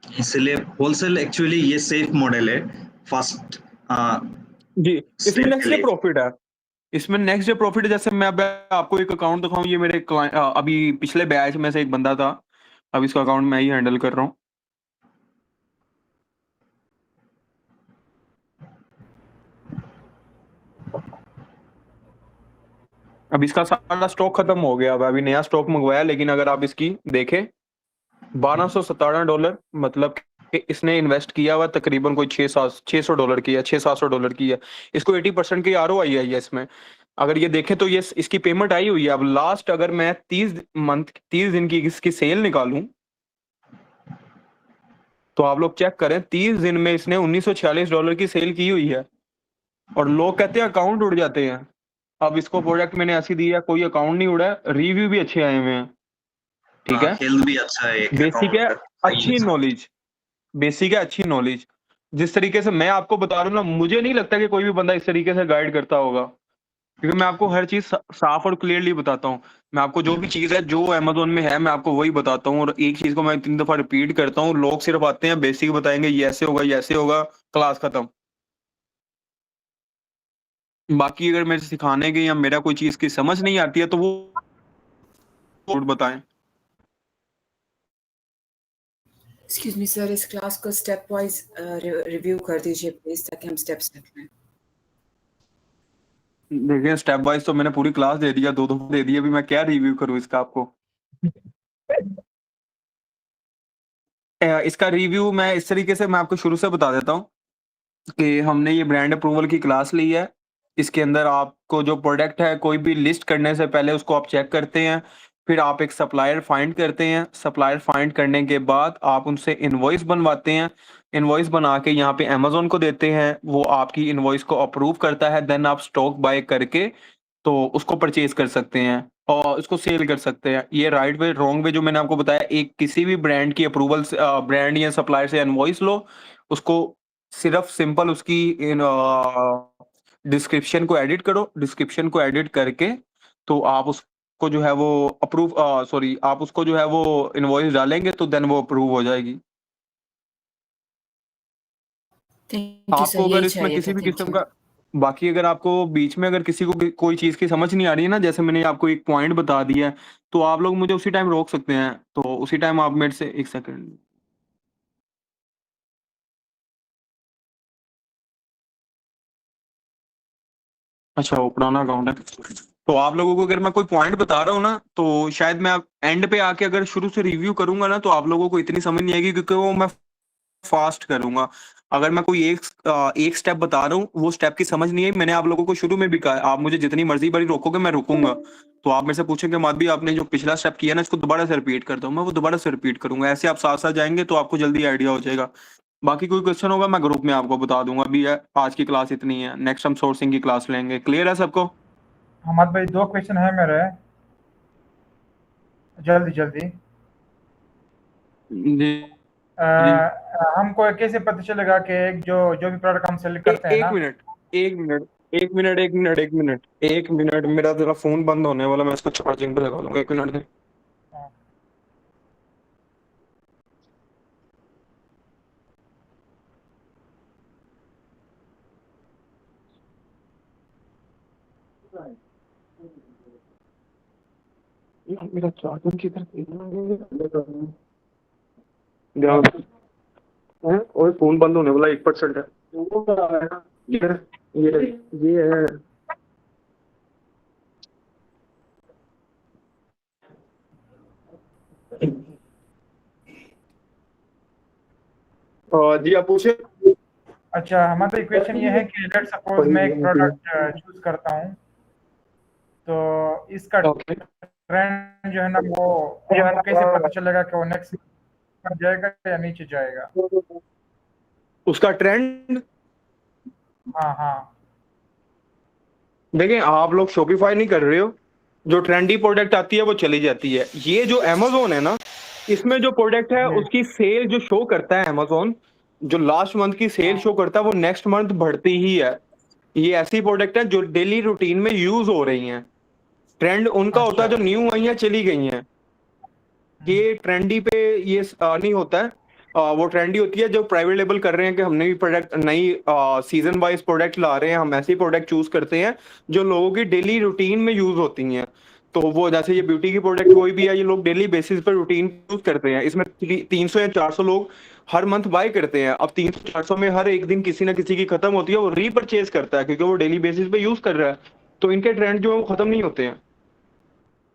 इसलिए होलसेल एक्चुअली ये सेफ मॉडल है फर्स्ट जी, इसमें स्टेप के नेक्स्ट डे लिए। प्रॉफिट है। इसमें नेक्स्ट डे प्रॉफिट है। जैसे मैं अब आपको एक अकाउंट दिखाऊं, ये मेरे अभी पिछले बैच में से एक बंदा था, अब इसका अकाउंट मैं ही हैंडल कर रहा हूँ। अब इसका सारा स्टॉक खत्म हो गया, अब अभी नया स्टॉक मंगवाया, लेकिन अगर आप इसकी देखें $1217, मतलब कि इसने इन्वेस्ट किया हुआ तकरीबन कोई $600 की है, $600-700 की है। इसको 80% की ROI आई है इसमें। अगर ये देखें तो ये इसकी पेमेंट आई हुई है। अब लास्ट अगर मैं 30 दिन की इसकी सेल निकालूं तो आप लोग चेक करें, 30 दिन में इसने $1946 की सेल की हुई है। और लोग कहते हैं अकाउंट उड़ जाते हैं। अब इसको प्रोडक्ट मैंने ऐसी दी है, कोई अकाउंट नहीं उड़ा है, रिव्यू भी अच्छे आए हुए हैं। ठीक है, हेल्थ भी अच्छा है, एक बेसिक है, अकाउंट अच्छी नॉलेज, बेसिक है, अच्छी नॉलेज। जिस तरीके से मैं आपको बता रहा हूँ ना, मुझे नहीं लगता कि कोई भी बंदा इस तरीके से गाइड करता होगा, क्योंकि मैं आपको हर चीज साफ और क्लियरली बताता हूँ। मैं आपको जो भी चीज है जो अमेजोन में है, मैं आपको वही बताता हूँ। और एक चीज को मैं 3 दफा रिपीट करता हूँ। लोग सिर्फ आते हैं, बेसिक बताएंगे, ये ऐसे होगा, ये ऐसे होगा, क्लास खत्म। बाकी अगर मेरे सिखाने के या मेरा कोई चीज की समझ नहीं आती है तो वो बताएं। एक्सक्यूज मी सर, इस क्लास को स्टेप वाइज रिव्यू कर दीजिए प्लीज, ताकि हम स्टेप्स लिख लें। देखिए, स्टेप वाइज तो मैंने पूरी क्लास दे दिया, 2 दफा दे दी, अभी मैं क्या रिव्यू करूं इसका आपको। इसका रिव्यू मैं इस तरीके से मैं आपको शुरू से बता देता हूँ कि हमने ये ब्रांड अप्रूवल की क्लास ली है। इसके अंदर आपको जो प्रोडक्ट है, कोई भी लिस्ट करने से पहले उसको आप चेक करते हैं। फिर आप एक सप्लायर फाइंड करते हैं। सप्लायर फाइंड करने के बाद आप उनसे इनवॉइस बनवाते हैं। इनवॉइस बना के यहाँ पे अमेजोन को देते हैं, वो आपकी इनवॉइस को अप्रूव करता है। देन आप स्टॉक बाय करके तो उसको परचेज कर सकते हैं और उसको सेल कर सकते हैं। ये राइट वे, रॉन्ग वे जो मैंने आपको बताया, एक किसी भी ब्रांड की अप्रूवल ब्रांड या सप्लायर से इनवॉइस लो, उसको सिर्फ सिंपल उसकी डिस्क्रिप्शन को एडिट करो। डिस्क्रिप्शन को एडिट करके तो आप उसको जो है वो अप्रूव सॉरी आप उसको जो है वो इनवॉइस डालेंगे तो देन वो अप्रूव हो जाएगी। थैंक यू सर, आपको अगर यही इसमें चाहिए किसी था, भी थैंक किस्म यू। का, बाकी अगर आपको बीच में अगर किसी को कोई चीज की समझ नहीं आ रही है ना, जैसे मैंने आपको एक पॉइंट बता दिया है, तो आप लोग मुझे उसी टाइम रोक सकते हैं। तो उसी टाइम आप मेरे से 1 सेकंड, अच्छा वो पुराना अकाउंट है। तो आप लोगों को अगर मैं कोई पॉइंट बता रहा हूँ ना, तो शायद मैं एंड पे आके अगर शुरू से रिव्यू करूंगा ना, तो आप लोगों को इतनी समझ नहीं आएगी, क्योंकि वो मैं फास्ट करूंगा। अगर मैं कोई एक स्टेप बता रहा हूँ, वो स्टेप की समझ नहीं आई, मैंने आप लोगों को शुरू में भी कहा है, आप मुझे जितनी मर्जी बारी रोकोगे मैं रुकूंगा। तो आप मेरे से पूछेंगे माद भी आपने जो पिछला स्टेप किया ना, इसको दोबारा से रिपीट करता हूँ, मैं वो दोबारा से रिपीट करूंगा। ऐसे आप साथ साथ जाएंगे तो आपको जल्दी आइडिया हो जाएगा। बाकी कोई क्वेश्चन होगा मैं ग्रुप में आपको बता दूंगा। अभी आज की क्लास इतनी है, नेक्स्ट हम सोर्सिंग की क्लास लेंगे। क्लियर है सबको? हमाद भाई 2 क्वेश्चन है मेरे, जल्दी जल्दी। जी हमको कैसे पता चलेगा कि जो जो भी प्रोडक्ट हम सेल करते हैं ना। एक मिनट, मेरा जरा फोन बंद होने वाला, मैं इसको चार्जिंग पे लगा लूंगा। 1 मिनट दे। मेरा चार्जर किधर है? और फोन बंद होने वाला 1% है। ये है। जी आप पूछे। अच्छा, हमारा क्वेश्चन ये है कि लेट्स सपोज मैं एक प्रोडक्ट चूज करता हूँ, तो इसका ट्रेंड जो है ना, वो हमको कैसे पता चलेगा कि वो नेक्स्ट पर जाएगा या नीचे जाएगा? उसका ट्रेंड, हाँ हाँ, देखिए आप लोग शॉपिफाई नहीं कर रहे हो। जो ट्रेंडी प्रोडक्ट आती है वो चली जाती है। ये जो अमेजोन है ना, इसमें जो प्रोडक्ट है उसकी सेल जो शो करता है अमेजोन, जो लास्ट मंथ की सेल शो करता है, वो नेक्स्ट मंथ बढ़ती ही है। ये ऐसी प्रोडक्ट है जो डेली रूटीन में यूज हो रही हैं। ट्रेंड उनका होता है जो न्यू आई हैं, चली गई हैं। ये ट्रेंडी पे ये नहीं होता है। वो ट्रेंडी होती है जो प्राइवेट लेबल कर रहे हैं कि हमने भी प्रोडक्ट नई सीजन वाइज प्रोडक्ट ला रहे हैं, हम ऐसे ही प्रोडक्ट चूज करते हैं जो लोगों की डेली रूटीन में यूज होती हैं। तो वो जैसे ये ब्यूटी की प्रोडक्ट कोई भी है, ये लोग डेली बेसिस पर रूटीन यूज करते हैं। इसमें 300 या 400 लोग हर मंथ बाय करते हैं। अब 300-400 में हर एक दिन किसी ना किसी की खत्म होती है, वो रीपरचेज करता है क्योंकि वो डेली बेसिस पे यूज कर रहा है। तो इनके ट्रेंड जो है वो खत्म नहीं होते हैं।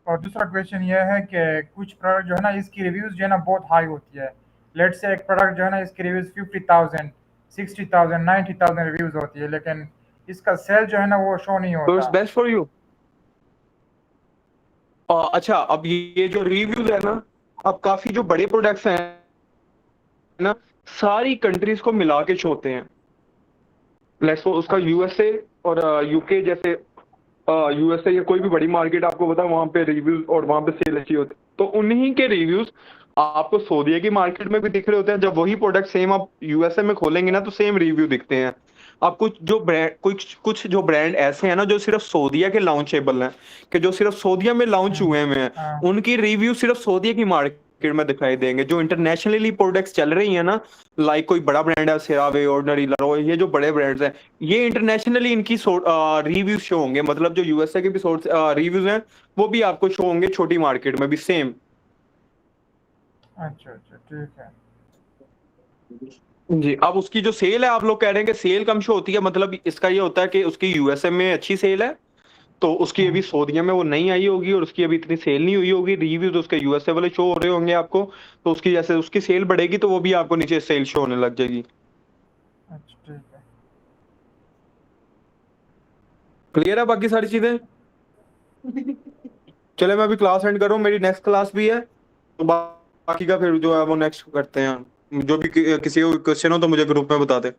और दूसरा क्वेश्चन यह है कि कुछ प्रोडक्ट जो है ना इसकी रिव्यूज जो है ना बहुत हाई होती है। लेट्स से एक प्रोडक्ट जो है ना इसकी रिव्यूज 50,000, 60,000, 90,000 रिव्यूज होती है, लेकिन इसका सेल जो है ना वो शो नहीं तो इट्स होता। Best for you. अच्छा, अब ये जो रिव्यूज है ना, अब काफी जो बड़े प्रोडक्ट्स हैं ना, सारी कंट्रीज को मिला के होते हैं। लेट्स उसका यूएसए और यूके जैसे यूएसए या कोई भी बड़ी मार्केट आपको पता है, वहां पे रिव्यूज और वहां पे सेल अच्छी होती है। तो उन्हीं के रिव्यूज आपको सऊदीया की मार्केट में भी दिख रहे होते हैं। जब वही प्रोडक्ट सेम आप यूएसए में खोलेंगे ना, तो सेम रिव्यू दिखते हैं। अब कुछ जो ब्रांड ऐसे हैं ना जो सिर्फ सऊदीया के लॉन्चेबल हैं, कि जो सिर्फ सऊदीया में लॉन्च हुए हैं, हाँ। उनकी रिव्यू सिर्फ सऊदीया की मार्केट में दिखाई देंगे। जो इंटरनेशनली प्रोडक्ट्स चल रही है ना, लाइक कोई बड़ा ब्रांड है, सेरावे, ऑर्डिनरी, लारो, ये जो बड़े ब्रांड्स हैं, ये इंटरनेशनली इनकी रिव्यूज शो होंगे। मतलब जो यूएसए के भी रिव्यूज हैं वो भी आपको शो होंगे छोटी मार्केट में भी सेम। अच्छा अच्छा, ठीक है। जी, अब उसकी जो सेल है, आप लोग कह रहे हैं कि सेल कम शो होती है, मतलब इसका ये होता है कि उसकी यूएसए में अच्छी सेल है, तो उसकी अभी सऊदीया में वो नहीं आई होगी और उसकी अभी इतनी सेल नहीं हुई होगी। रिव्यूज उसके यूएसए वाले शो हो रहे होंगे आपको, तो उसकी जैसे उसकी सेल बढ़ेगी तो वो भी आपको नीचे सेल शो होने लग जाएगी। अच्छा, ठीक है। क्लियर है बाकी सारी चीजें? चले, मैं अभी क्लास एंड कर रहा हूँ, मेरी नेक्स्ट क्लास भी है, तो बाकी का फिर जो है वो नेक्स्ट करते हैं। जो भी किसी को क्वेश्चन हो तो मुझे ग्रुप में बता दे।